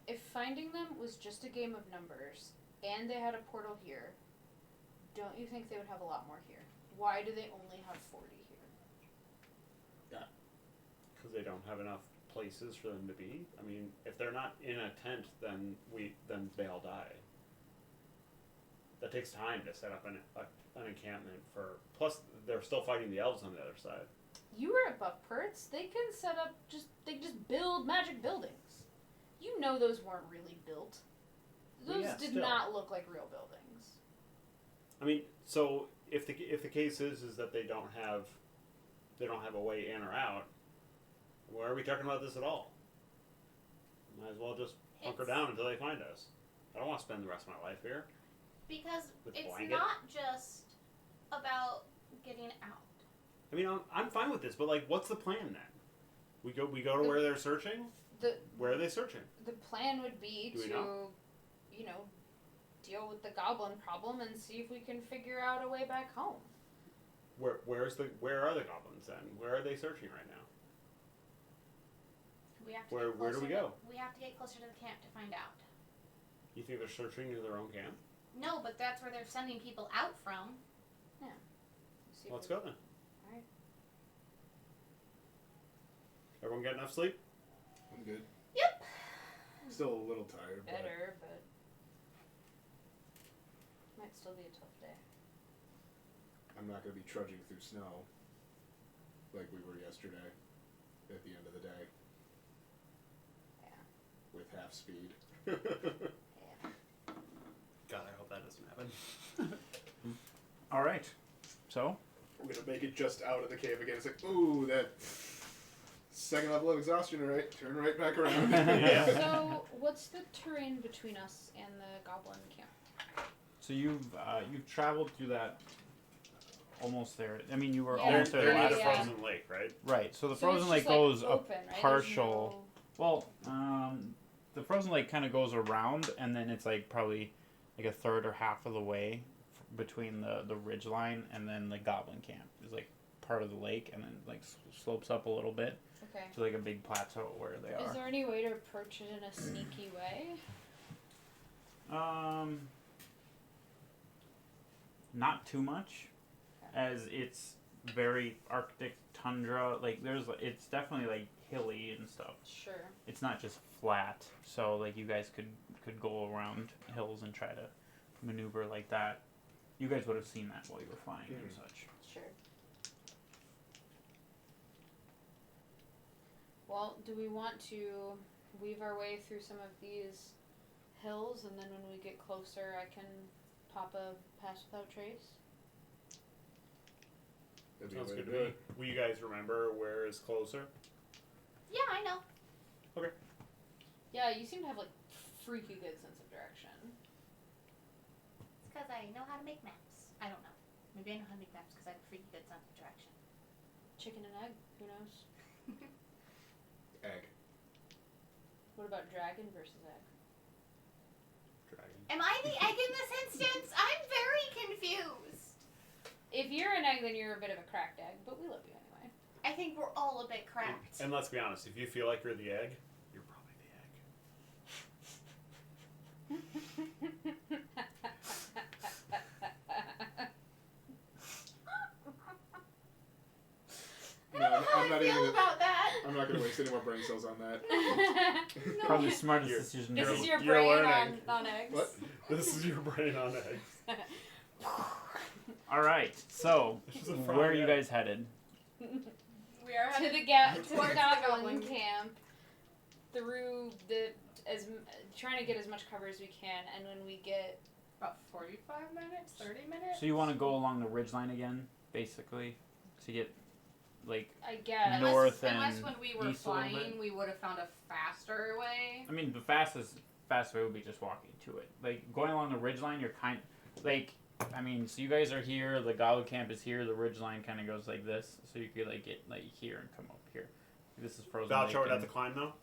them was just a game of numbers, and they had a portal here, don't you think they would have a lot more here? Why do they only have 40 here? Because they don't have enough places for them to be. I mean, if they're not in a tent, then they all die. That takes time to set up an encampment for. Plus, they're still fighting the elves on the other side. You were at Buckpert's. They can set up they just build magic buildings. You know those weren't really built. Well, Those yeah, did still. not look like real buildings. I mean, so if the case is that they don't have a way in or out, why are we talking about this at all? Might as well just hunker down until they find us. I don't want to spend the rest of my life here. Because With it's blanket? not just about getting out. I mean, I'm fine with this, but like, what's the plan then? We go to where they're searching. Where are they searching? The plan would be Do we to, know? deal with the goblin problem and see if we can figure out a way back home. Where are the goblins then? Where are they searching right now? We have to Where get do we closer go? We have to get closer to the camp to find out. You think they're searching near their own camp? No, but that's where they're sending people out from. See if Let's we- go then. Alright. Everyone get enough sleep? I'm good. Yep. Still a little tired, Better, but might still be a tough day. but I'm not going to be trudging through snow like we were yesterday at the end of the day. Yeah. With half half speed. God, I hope that doesn't happen. All right. So I'm gonna make it just out of the cave again. It's like, ooh, that second level of exhaustion, right? Turn right back around. Yeah. So, what's the terrain between us and the goblin camp? So you've traveled through that almost there. I mean, you were Yeah. almost there They're near last the time. frozen lake, right? Right. So the So frozen it's lake just, like, goes open, a right? partial. Well, the frozen lake kind of goes around, and then it's like probably like a third or half of the way between the ridge line and then the goblin camp is like part of the lake, and then like slopes up a little bit Okay. to like a big plateau where they Is are. there any way to approach it in a sneaky way? Not too much, as it's very Arctic tundra. Like it's definitely like hilly and stuff. Sure. It's not just flat, so like you guys could go around hills and try to maneuver like that. You guys would have seen that while you were flying and such. Sure. Well, do we want to weave our way through some of these hills, and then when we get closer, I can pop a pass without trace? That'd be a Sounds way good to to do me. it. Will you guys remember where is closer? Yeah, I know. Yeah, you seem to have like freaky good sense of direction. It's because I know how to make maps. I don't know. Maybe I know how to make maps because I have a freaky good sense of direction. Chicken and egg, who knows? Egg. What about dragon versus egg? Dragon. Am I the egg in this instance? I'm very confused. If you're an egg, then you're a bit of a cracked egg, but we love you anyway. I think we're all a bit cracked. And let's be honest, if you feel like you're the egg, you're probably the egg. I don't know how I'm I not feel even- about that. I'm not gonna waste any more brain cells on that. No. Probably the smartest You're- decision This ever. is your You're brain learning. on eggs. What? This is your brain on eggs. All right. So This is a frog where are you egg. guys headed? We are to headed the towards the goblin goblin. camp through trying to get as much cover as we can, and when we get about 45 minutes, 30 minutes. So you want to go along the ridgeline again, basically, to get like. I guess North unless and when we were east a little flying, bit. we would have found a faster way. I mean, the fastest way would be just walking to it. Like going along the ridgeline, you're like. I mean, so you guys are here. The goblin camp is here. The ridgeline kind of goes like this, so you could like get like here and come up here. This is frozen. Voucher would Lake have to and- climb though?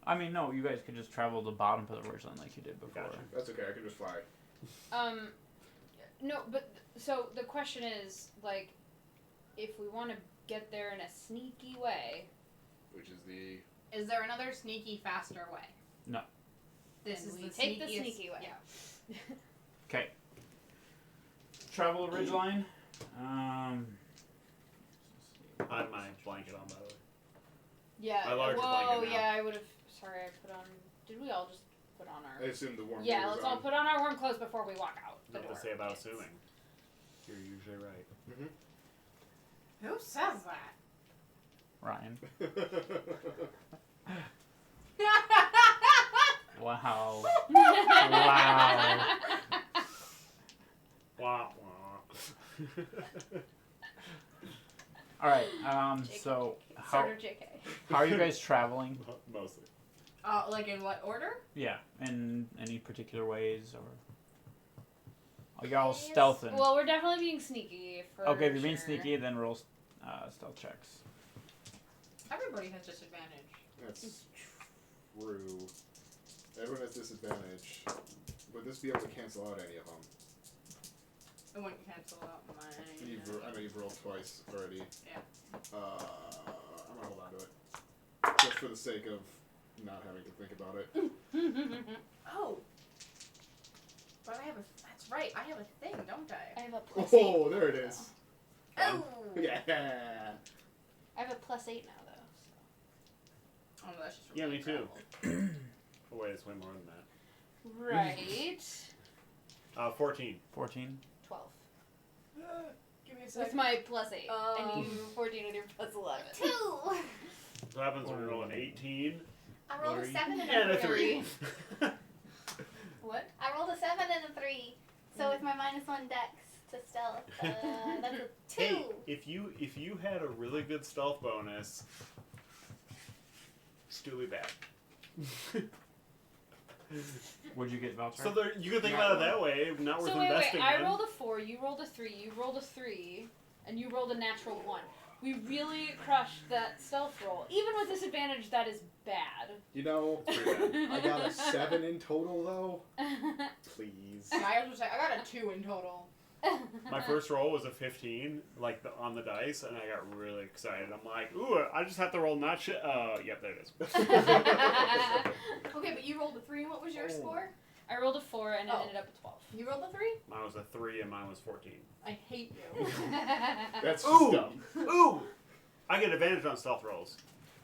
I mean, no, you guys could just travel the bottom of the ridgeline like you did before. Gotcha. That's okay. I can just fly. no, but so the question is like, if we want to get there in a sneaky way, Which is the Is there another sneaky, faster way? No. This then is we the take the sneakiest- sneaky way. Yeah. Okay. Travel the ridgeline. I have my blanket on, by the way. Yeah. My larger Whoa. blanket now. Yeah, I would have. Sorry, I put on. Did we all just put on I our? assume the warm. Yeah, gear let's is all on. put on our warm clothes before we walk out the Nothing door. to say about kids. assuming. You're usually right. Who says that? Ryan. Wow. Wow. Wah, wah. All right. JK. So how Sort of JK. how are you guys traveling? Mostly. Like in what order? Yeah, in any particular ways or? Oh, you're all Yes. stealthing. Well, we're definitely being sneaky. For Okay, if you're being sure. sneaky, then roll stealth checks. Everybody has disadvantage. That's true. Everyone has disadvantage. Would this be able to cancel out any of them? I wouldn't cancel out mine. I know you've rolled twice already. Yeah. I'm gonna hold on to it. Just for the sake of not having to think about it. Oh. But I have a. That's right. I have a thing, don't I I? have a +8. Oh, there it is. Oh. Yeah. I have a +8 now, though. Oh, no, that's just. Yeah, really me too. travel. Oh, wait, it's way more than that. So. Right. 14. 14. 12. Give me a With second. my +8, and you 14 with your +11. 2. So what happens when we roll an 18 I rolled a Blurry. 7 and And a a 3. What? I rolled a 7 and a 3. So with my -1 dex to stealth, that's a 2. Hey, if you had a really good stealth bonus, still be bad. What'd you get, Valtr? So there, you can think about it that way. Not worth So wait, investing I in. rolled a 4, you rolled a 3, you rolled a 3, and you rolled a natural 1. We really crushed that stealth roll. Even with disadvantage, that is bad. You know, I got a 7 in total though. Please. I was just like, I got a 2 in total. My first roll was a 15, like on the dice, and I got really excited. I'm like, ooh, I just have to roll not shit. Yep, there it is. Okay, but you rolled a 3, and what was your score? I rolled a 4 and it Oh. ended up at 12. You rolled a 3? Mine was a 3 and mine was 14. I hate you. That's Ooh. dumb. Ooh! I get advantage on stealth rolls,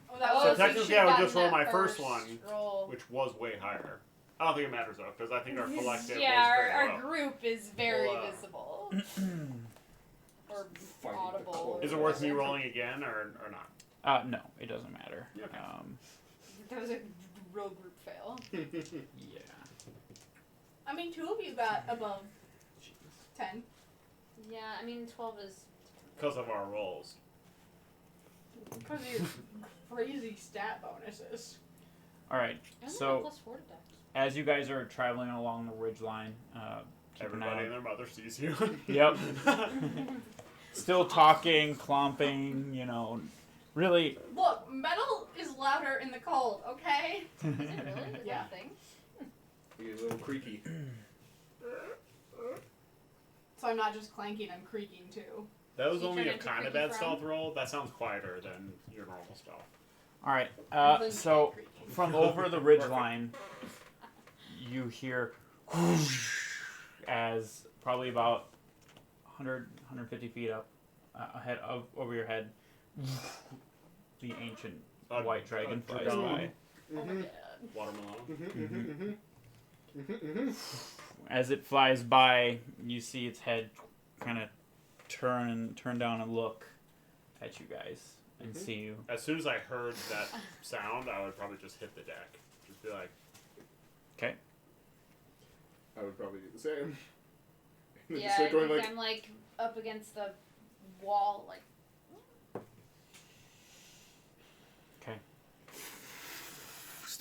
Oh, that Oh, So was you technically should've I would gotten just roll that my first first one. roll. which was way higher. I don't think it matters though, because I think our collective Yeah, was very our low. group is very Well, visible. Or Fighting the audible. cold. Is it worth me rolling again or not? No, it doesn't matter. Okay. That was a real group fail. Yeah. I mean, 2 of you got above 10. Yeah, I mean 12 is... Because of our rolls. Because of your crazy stat bonuses. All right. I only So got +4 to dex. as you guys are traveling along the ridgeline, keep an eye Everybody out. and their mother sees you. Yep. Still talking, clomping, really. Look, metal is louder in the cold, okay? Is it really? Is Yeah. that a thing? Be a little creaky. So I'm not just clanking, I'm creaking too. That was You only turn a into kind of Creaky bad Frog? stealth roll. That sounds quieter than your normal stealth. All right. Even So creaking. from over the ridgeline, you hear as probably about 100, 150 feet up ahead of over your head, the ancient white dragon flies dragon. by. Oh my god. Watermelon. As it flies by, you see its head kind of turn down and look at you guys and see you. As soon as I heard that sound, I would probably just hit the deck. Just be like, I would probably do the same. And Yeah, just I start going think like, I'm like up against the wall, like...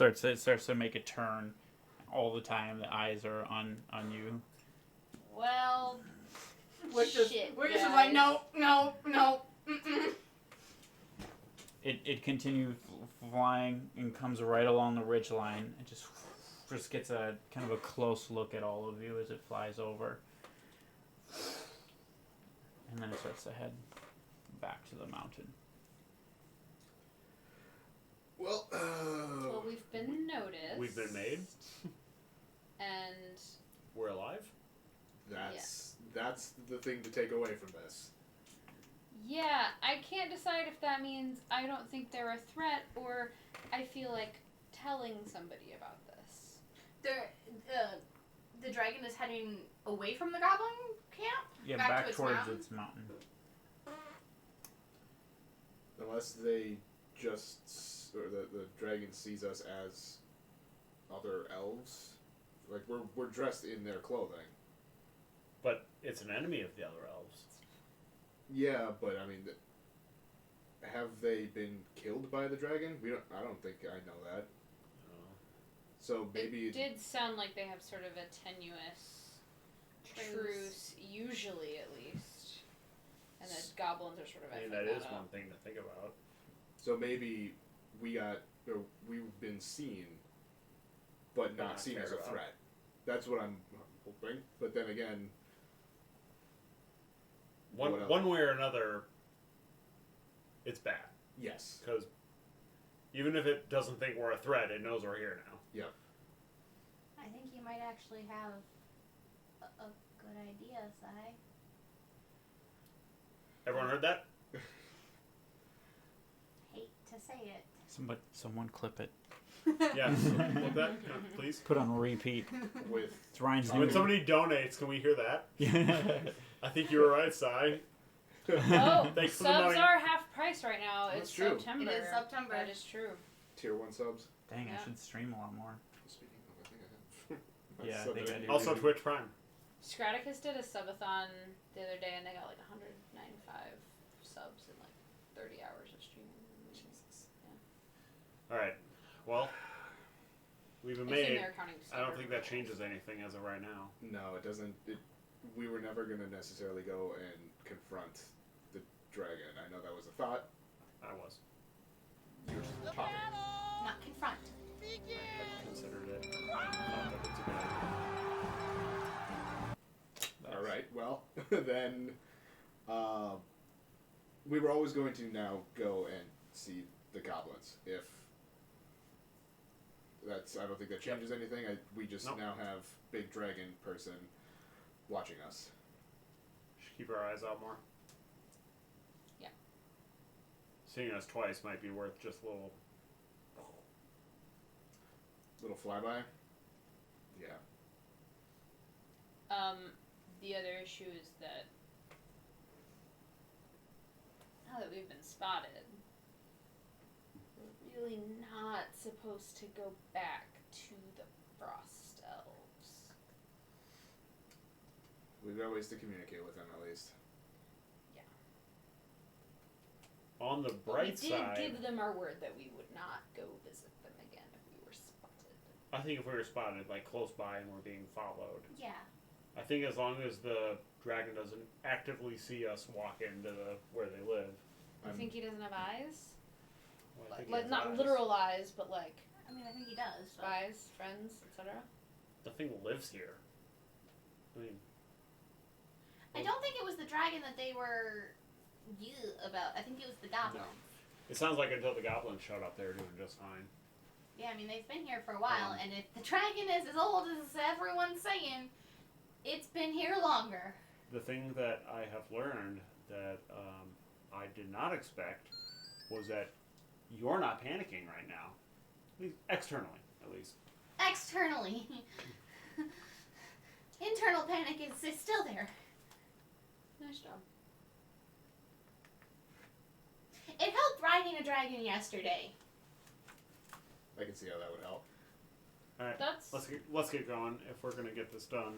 It starts to make a turn all the time. The eyes are on you. Well, We're just shit, like, guys. no, mm-mm. It continues flying and comes right along the ridgeline. It just gets a kind of a close look at all of you as it flies over, and then it starts to head back to the mountain. well, Well, we've been noticed. we've been made. And We're alive. that's the thing to take away from this. yeah, I can't decide if that means I don't think they're a threat or I feel like telling somebody about this. The dragon is heading away from the goblin camp? Yeah, Back to back its towards mountain? its mountain. Unless they just, or the dragon sees us as other elves. Like, we're dressed in their clothing. But it's an enemy of the other elves. Yeah, but I mean, have they been killed by the dragon? I don't think I know that. So maybe It did sound like they have sort of a tenuous truce, usually at least. And the goblins are sort of I mean, effing that is up. one thing to think about. So maybe we've been seen, but not seen as a cared about. threat. That's what I'm hoping. But then again, what else? One way or another, it's bad. Yes. Because even if it doesn't think we're a threat, it knows we're here now. I think you might actually have a good idea, Sai. Everyone heard that? Hate to say it. Someone clip it. Yeah. So, look that, please. Put on repeat. With It's Ryan's When new. somebody donates, can we hear that? I think you were right, Sai. Oh, Thanks for the subs money. are half price right now. That's It's true. September. It is September. That is true. Tier 1 subs. Dang, Yeah. I should stream a lot more. Speaking of, I think I have. Yeah, I think I do. Also, Twitch Prime. Scraticus did a subathon the other day, and they got like 195 subs in like 30 hours of streaming. Jesus. Yeah. All right. Well, we've been I assume made. they're counting I don't December. think that changes anything as of right now. No, it doesn't. We were never going to necessarily go and confront the dragon. I know that was a thought. I was. You were just talking. Not confront. I considered it. I thought that was a good idea. All right. Well, then we were always going to now go and see the goblins. If that's, I don't think that changes anything. We just Nope. now have big dragon person watching us. Should keep our eyes out more. Yeah. Seeing us twice might be worth just a little. Little flyby. Yeah. The other issue is that now that we've been spotted, we're really not supposed to go back to the Frost Elves. We've got ways to communicate with them at least. On the But bright we did side, give them our word that we would not go visit them again if we were spotted. I think if we were spotted like close by and we're being followed, Yeah. I think as long as the dragon doesn't actively see us walk into where they live, You think he doesn't have eyes? well, I think he Like has not eyes. literal eyes, but like I mean, I think he does. But spies, friends, etc. The thing lives here. I mean, I don't think it was the dragon that they were about. I think it was the goblin. it sounds like until the goblins showed up, they were doing just fine. Yeah, I mean, they've been here for a while, and if the dragon is as old as everyone's saying, it's been here longer. The thing that I have learned that I did not expect was that you're not panicking right now, at least externally, at least. Externally. Internal panic is still there. Nice job. It helped riding a dragon yesterday. I can see how that would help. All right, That's let's get going if we're gonna get this done.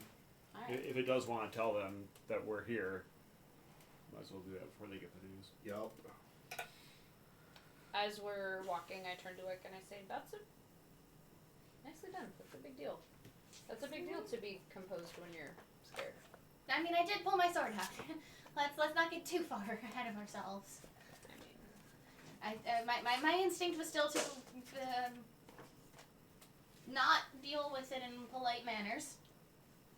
alright. If it does want to tell them that we're here, might as well do that before they get the news. Yup. As we're walking, I turn to Wick and I say, "That's nicely done. That's a big deal. That's a big deal to be composed when you're scared." I mean, I did pull my sword out. let's not get too far ahead of ourselves. I mean, My instinct was still to not deal with it in polite manners.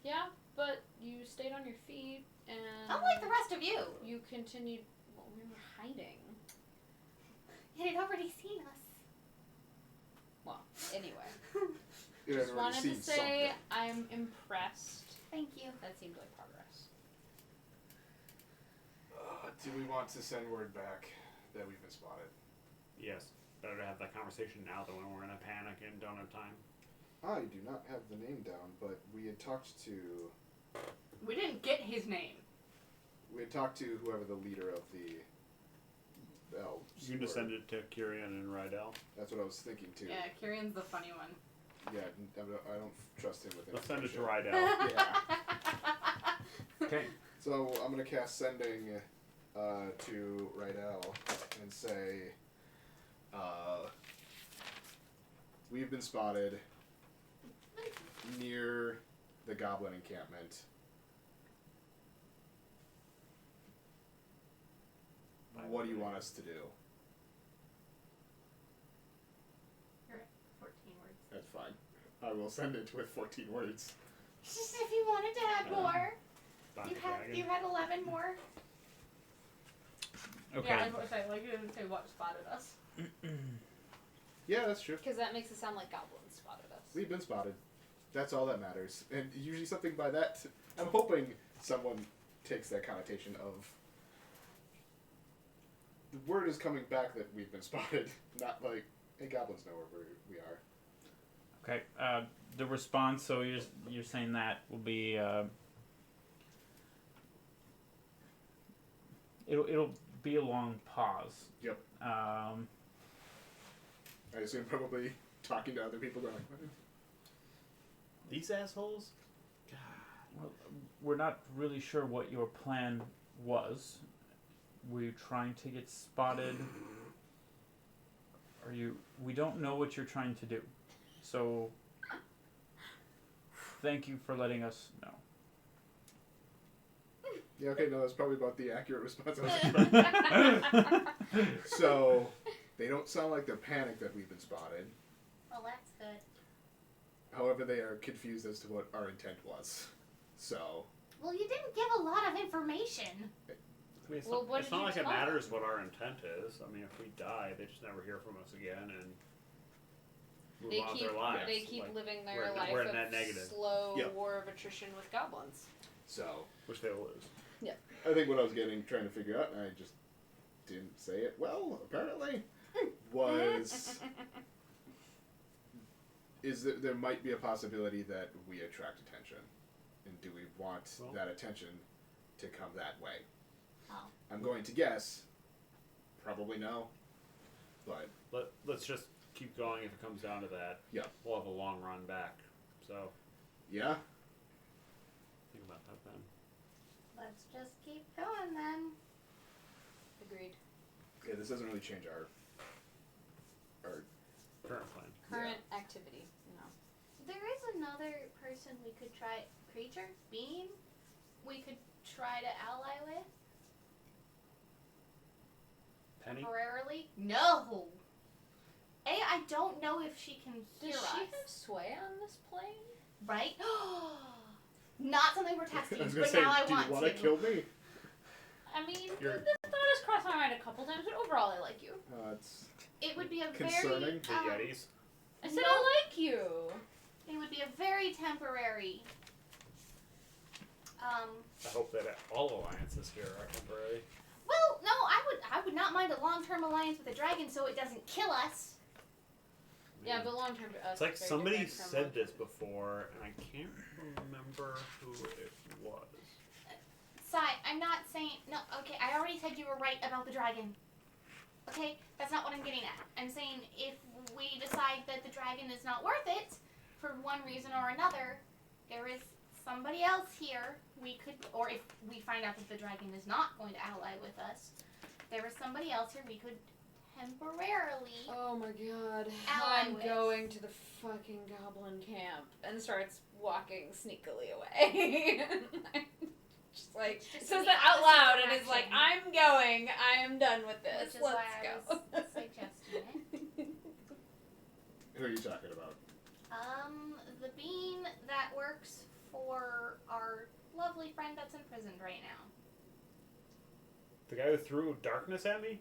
yeah, but you stayed on your feet and Unlike the rest of you. you continued. Well, we were hiding. It had already seen us. Well, anyway, You had just already wanted seen to say something. I'm impressed. Thank you. That seemed like progress. Do we want to send word back that we've been spotted? Yes, better to have that conversation now than when we're in a panic and don't have time. I do not have the name down, but we had talked to We didn't get his name. whoever the leader of the elves. You can just were. send it to Kyrian and Rydell. That's what I was thinking too. Yeah, Kieran's the funny one. Yeah, I don't trust him with Let's send it to information. Rydell. Yeah. Okay. So I'm gonna cast sending to Rydell and say, we've been spotted near the goblin encampment. What do you want us to do? You're at 14 words. That's fine. I will send it with 14 words. Just if you wanted to add more. Not You the had dragon. you had 11 more. Okay. Yeah, I was going to say, like, you didn't say what spotted us. Yeah, that's true. Because that makes it sound like goblins spotted us. We've been spotted. That's all that matters. And usually something by that, I'm hoping someone takes that connotation of the word is coming back that we've been spotted, not like, hey, goblins know where we are. Okay. The response. So you're saying that will be. It'll be a long pause. Yep. Um, I assume probably talking to other people, going like, These assholes? Well, we're not really sure what your plan was. Were you trying to get spotted? We don't know what you're trying to do. So, thank you for letting us know. yeah, okay, no, that's probably about the accurate response I was expecting. So, they don't sound like they're panicked that we've been spotted. Well, that's good. However, they are confused as to what our intent was. So... Well, you didn't give a lot of information. I mean, it's Well, not, what it's did not you like it tell matters what our intent is. I mean, if we die, they just never hear from us again and move They on with keep their lives. they keep Like, living their we're life a of net negative. slow Yep. war of attrition with goblins. So... Which they will lose. I think what I was trying to figure out, and I just didn't say it well, apparently, was... is that there might be a possibility that we attract attention. And do we want that attention to come that way? Oh. I'm going to guess, probably no, but... Let's just keep going if it comes down to that. Yeah. We'll have a long run back. So, Yeah? think about that then. Let's just keep going then. Agreed. Yeah, this doesn't really change our Current plan. Current activity. No. There is another person we could try. Creature? Being? We could try to ally with? Penny? Temporarily? No! I don't know if she can hear Does us. she have sway on this plane? Right? Not something we're testing, I was but gonna say, now I do want you want to to. kill me? I mean, You're- this thought has crossed my mind a couple times, but overall, I like you. It's It would be a concerning. very... The Yetis? I said No. I like you. It would be a very temporary... I hope that all alliances here are temporary. Well, no, I would not mind a long-term alliance with a dragon so it doesn't kill us. Yeah, but long term to us. It's like is very somebody different from said long this term. before, and I can't remember who it was. Sai, I'm not saying... No, okay, I already said you were right about the dragon. Okay? That's not what I'm getting at. I'm saying if we decide that the dragon is not worth it, for one reason or another, there is somebody else here we could... Or if we find out that the dragon is not going to ally with us, there is somebody else here we could temporarily... Oh my god. Ally I'm with. going to the fucking goblin camp. And starts walking sneakily away. Just like, Just says the that out opposite loud and is direction. like, I'm going. I am done with this. Which is Let's why I go. was suggesting it. Who are you talking about? The bean that works for our lovely friend that's imprisoned right now. The guy who threw darkness at me?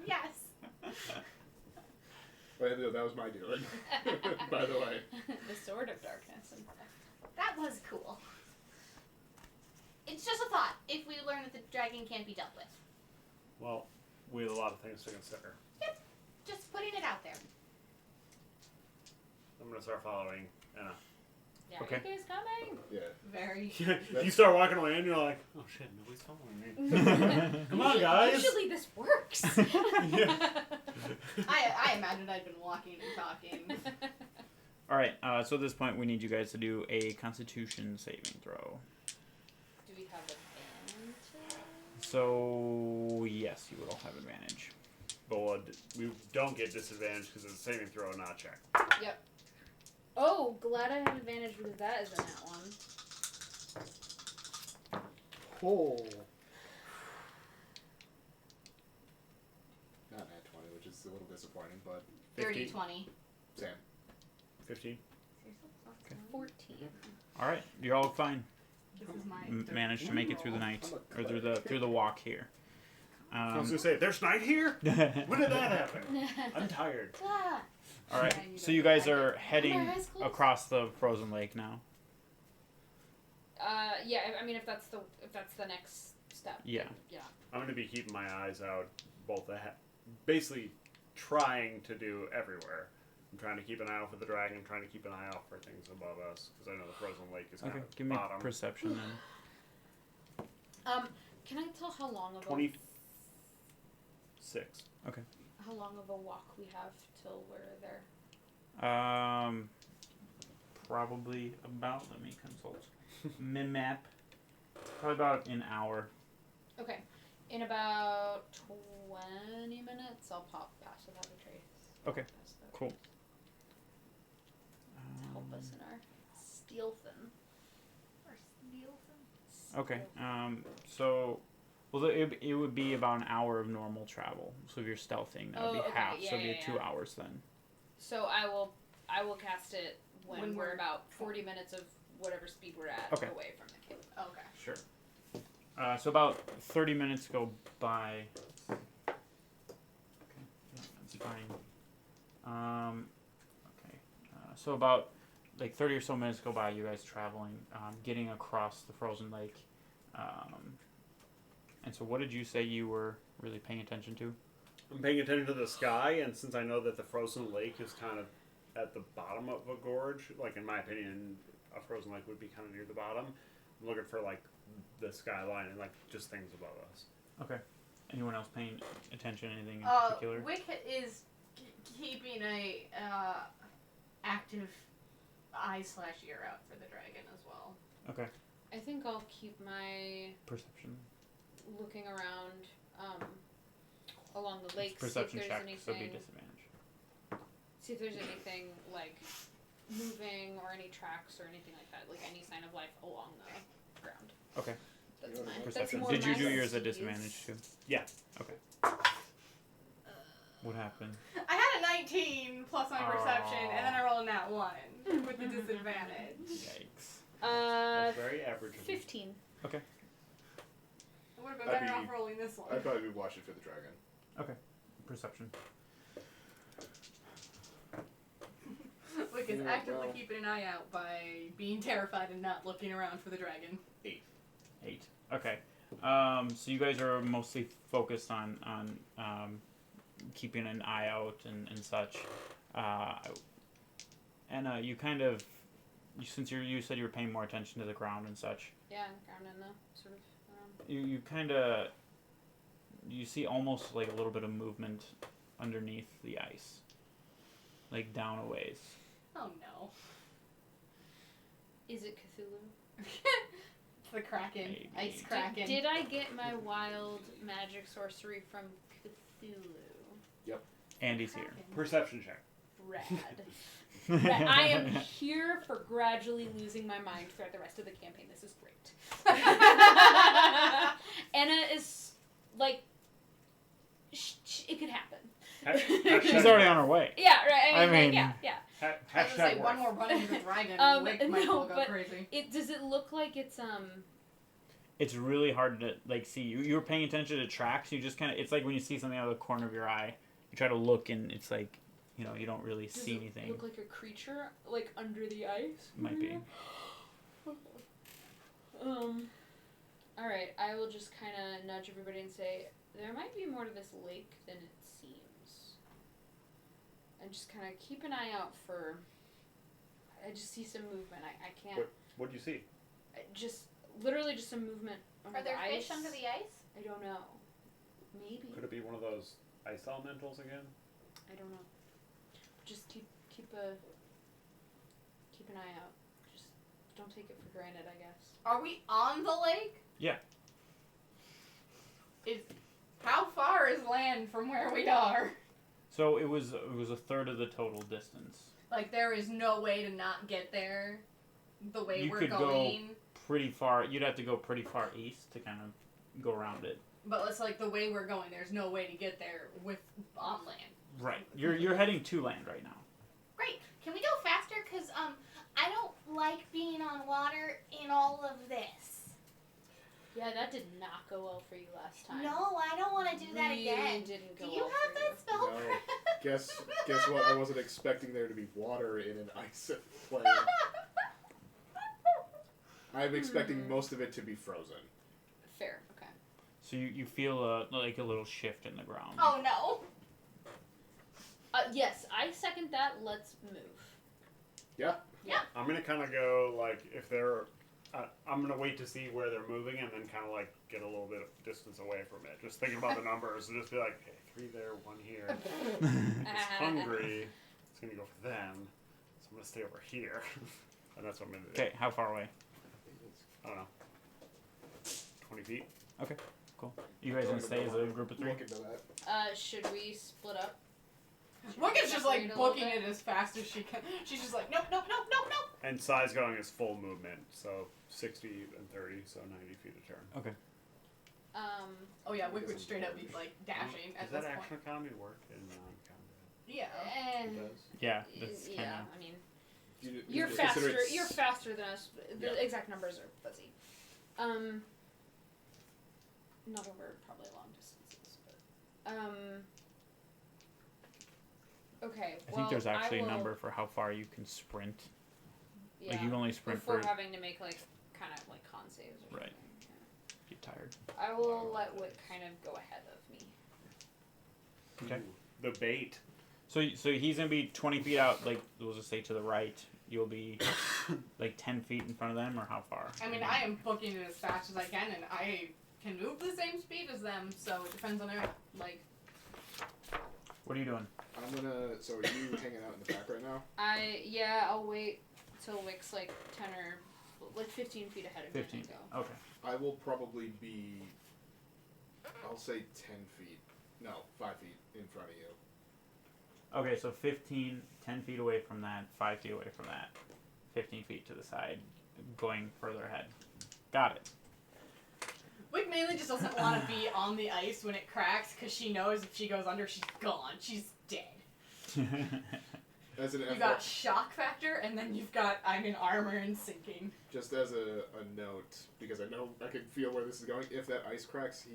Yes. Well, that was my doing, by the way. The sword of darkness. That was cool. It's just a thought. If we learn that the dragon can't be dealt with. Well, we have a lot of things to consider. Just putting it out there. I'm going to start following Anna. Yeah, Okay. you guys coming? Yeah. Very. You start walking away and you're like, oh shit, nobody's following me. Come on, guys. Usually this works. Yeah. I imagined I'd been walking and talking. All right. So at this point, we need you guys to do a Constitution saving throw. Do we have advantage? So yes, you will all have advantage. But we don't get disadvantage because it's a saving throw, not check. Yep. Oh, glad I have advantage because that isn't that one. Oh. Not at 20, which is a little disappointing, but 15. 30-20. Sam. 15. 14. All right, you're all fine. This is my Managed to make it through the night or through the walk here. I was going to say, there's night here? When did that happen? I'm tired. Ah, All right, so you guys are heading across the frozen lake now. Yeah. I mean, if that's the next step. Yeah. Yeah. I'm going to be keeping my eyes out both ahead. Basically, trying to do everywhere. I'm trying to keep an eye out for the dragon, trying to keep an eye out for things above us, because I know the frozen lake is kind Okay, of give me bottom. perception then. Can I tell how long of 26. how long of a walk we have till we're there? Probably about, let me consult. Min-map. Probably about an hour. Okay. In about 20 minutes, I'll pop past without a trace. Okay, cool. Help us in our stealthin'. Okay, so, well, it would be about an hour of normal travel. So if you're stealthing, that would be half. Yeah, so it'd be 2 hours then. So I will cast it when we're about 40 minutes of whatever speed we're at away from the cave. Okay. Sure. So about 30 minutes go by. Okay, yeah, that's fine. Okay, so about like 30 or so minutes go by, you guys traveling, getting across the frozen lake. And so what did you say you were really paying attention to? I'm paying attention to the sky, and since I know that the frozen lake is kind of at the bottom of a gorge, like in my opinion, a frozen lake would be kind of near the bottom. I'm looking for like the skyline and like just things above us. Okay. Anyone else paying attention? Anything in particular? Wick is keeping a active eye/ear out for the dragon as well. Okay. I think I'll keep my Perception. looking around along the lake. Perception see if check, there's so be anything. disadvantage. See if there's anything like moving or any tracks or anything like that, like any sign of life along the ground. Okay. That's mine. Perception. That's more Did you my do yours at expertise. disadvantage too? Yeah. Okay. What happened? I had a 19 plus my perception, and then I rolled a nat 1 with the disadvantage. Yikes. That's very average. of me. 15. I would have been I'd better be- off rolling this one. I'd probably be watching for the dragon. Perception. Wick is Yeah, actively well. keeping an eye out by being terrified and not looking around for the dragon. 8. Okay. So you guys are mostly focused on keeping an eye out and such. And you kind of, since you said you were paying more attention to the ground and such, Yeah, ground in the sort of around. you kind of, you see almost like a little bit of movement underneath the ice. Like down a ways. Oh no. Is it Cthulhu? It's the Kraken. Maybe. Ice Kraken. Did I get my wild magic sorcery from Cthulhu? Andy's here. Perception check. Rad. I am here for gradually losing my mind throughout the rest of the campaign. This is great. Anna is like, it could happen. She's already on her way. Yeah, right. I mean, mean- yeah. I was Hashtag gonna say, worth. one more run into the dragon, Wick might no, well go but crazy. Does it look like it's It's really hard to like see. You were paying attention to tracks. You just kind of. It's like when you see something out of the corner of your eye. You try to look and it's like, you don't really does see it anything. look like a creature like under the ice? Might be. All right. I will just kind of nudge everybody and say there might be more to this lake than it seems. And just kind of keep an eye out for. I just see some movement. I can't. What do you see? Just literally just some movement under Are there the ice. fish under the ice? I don't know. Maybe. Could it be one of those ice elementals again? I don't know. Just keep an eye out. Just don't take it for granted, I guess. Are we on the lake? Yeah. How far is land from where we are? So it was a third of the total distance. Like, there is no way to not get there the way You we're could go- going. Pretty far. You'd have to go pretty far east to kind of go around it. But it's like the way we're going, there's no way to get there on land. Right. You're heading to land right now. Great. Can we go faster? Because I don't like being on water in all of this. Yeah, that did not go well for you last time. No, I don't want to do that Really again. didn't go Do you well have for that spell? No. Guess what? I wasn't expecting there to be water in an ice plane. I'm expecting most of it to be frozen. Fair. Okay. So you feel like a little shift in the ground. Oh no. Yes, I second that. Let's move. I'm gonna kind of go like if they're. I'm gonna wait to see where they're moving and then kind of like get a little bit of distance away from it. Just thinking about the numbers and just be like, hey, 3 there, 1 here. It's hungry. It's going to go for them. So I'm going to stay over here. And that's what I'm going to do. Okay, how far away? I don't know. 20 feet? Okay, cool. You guys gonna stay as a group of 3? Look into that. Should we split up? Wicked's just like Separate a little booking bit? it as fast as she can. She's just like, nope, nope, nope, nope, nope. And size going is full movement. So 60 and 30, so 90 feet a turn. Okay. Oh yeah, Wicked would straight up be like dashing at Does this that point. action economy work in non-combat? Yeah. It does. Yeah, that's kind Yeah, of. I mean, You you're consider faster. it's- You're faster than us. The Yeah. exact numbers are fuzzy. Not over probably long distances, but okay. I think there's actually will, a number for how far you can sprint. Yeah, Like you can only sprint before for. having to make like kind of like con saves or Right. something. Get tired. Yeah. I will let Wick kind of go ahead of me. Okay. Ooh, the bait. So he's gonna be 20 feet out. Like we'll just say to the right. You'll be like 10 feet in front of them, or how far? I mean, I am booking it as fast as I can, and I can move the same speed as them, so it depends on their, like... What are you doing? I'm gonna. So are you hanging out in the back right now? I'll wait till Wick's like 10 or like 15 feet ahead of 15. me and go. Okay. I will probably be. I'll say 10 feet. No, 5 feet in front of you. Okay, so 10 feet away from that, 5 feet away from that, 15 feet to the side, going further ahead. Got it. Wick mainly just doesn't want to be on the ice when it cracks, because she knows if she goes under, she's gone. She's dead. As an You got shock factor, and then you've got I'm in armor and sinking. just as a note, because I know I can feel where this is going. If that ice cracks,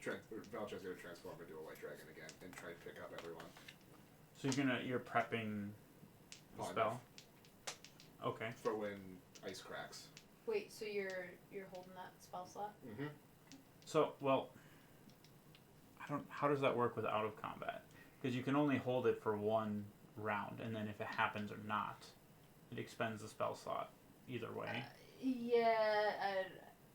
Valchev's gonna transform into a white dragon again and try to pick up everyone. So you're prepping the Oh, spell? Okay. For when ice cracks. Wait, so you're holding that spell slot? Mm-hmm. So, well, how does that work with out of combat? Because you can only hold it for one round, and then if it happens or not, it expends the spell slot either way. Yeah.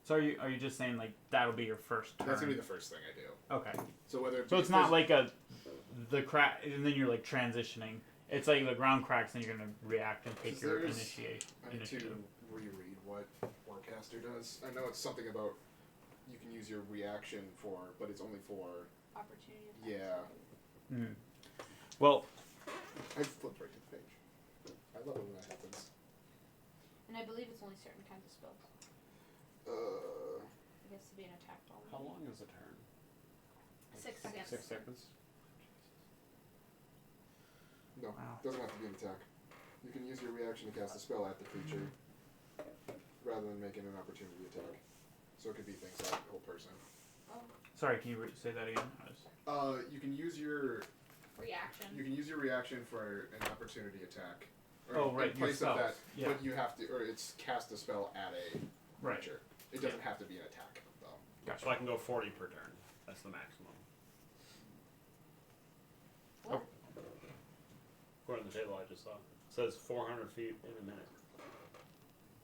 So are you just saying like that'll be your first turn? That's gonna be the first thing I do. Okay. So whether So it's not like the crack, and then you're like transitioning. It's like the ground cracks, and you're gonna react and take your I need to initiative. reread what Warcaster does. I know it's something about you can use your reaction for, but it's only for. Opportunity. Yeah. Mm. Well, I flipped right to the page. I love it when that happens. And I believe it's only certain kinds of spells. I guess to be an attack roll. How long is a turn? 6 seconds. 6 seconds? No, Wow. doesn't have to be an attack. You can use your reaction to cast a spell at the creature, rather than making an opportunity attack. So it could be things like whole person. sorry, can you say that again? You can use your Reaction. reaction for an opportunity attack. Or Oh, right, in place your of that, spells, yeah. but you have to, or it's cast a spell at a Right. creature. It doesn't have to be an attack, though. Gotcha. So I can go 40 per turn. That's the maximum. What? According to the table I just saw. It says 400 feet in a minute.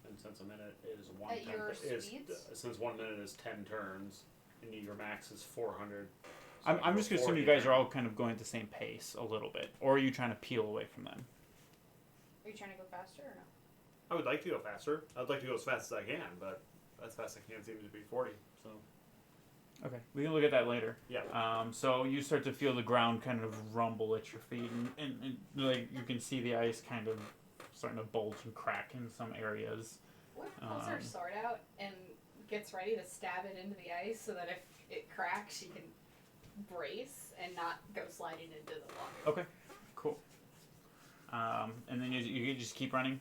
And since a minute is one At your speeds? since 1 minute is 10 turns, and your max is 400. So I'm just gonna assume you 40 guys are all kind of going at the same pace a little bit, or are you trying to peel away from them? Are you trying to go faster or no? I would like to go faster. I'd like to go as fast as I can, but as fast as I can seems to be 40. So Okay, we can look at that later. yeah. So you start to feel the ground kind of rumble at your feet, and like you can see the ice kind of starting to bulge and crack in some areas. Wick pulls her sword out and gets ready to stab it into the ice so that if it cracks, she can brace and not go sliding into the water. Okay, cool. And then you just keep running.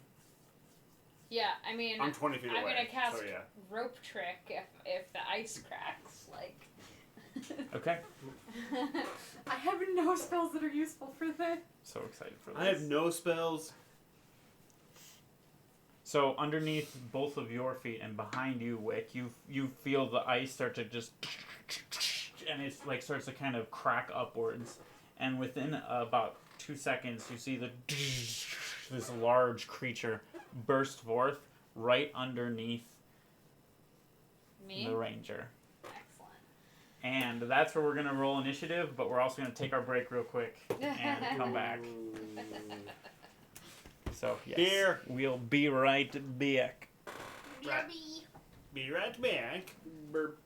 Yeah, I mean, I'm 20 feet away. I'm gonna cast So yeah. rope trick if the ice cracks. Like. Okay. I have no spells that are useful for this. So excited for this. I have no spells. So underneath both of your feet and behind you, Wick, you feel the ice start to just, and it's like starts to kind of crack upwards, and within about 2 seconds, you see this large creature burst forth right underneath Me. the ranger, Excellent. And that's where we're going to roll initiative, but we're also going to take our break real quick and come back. So, yes. Beer. We'll be right back. BRB. Be right back. Burp.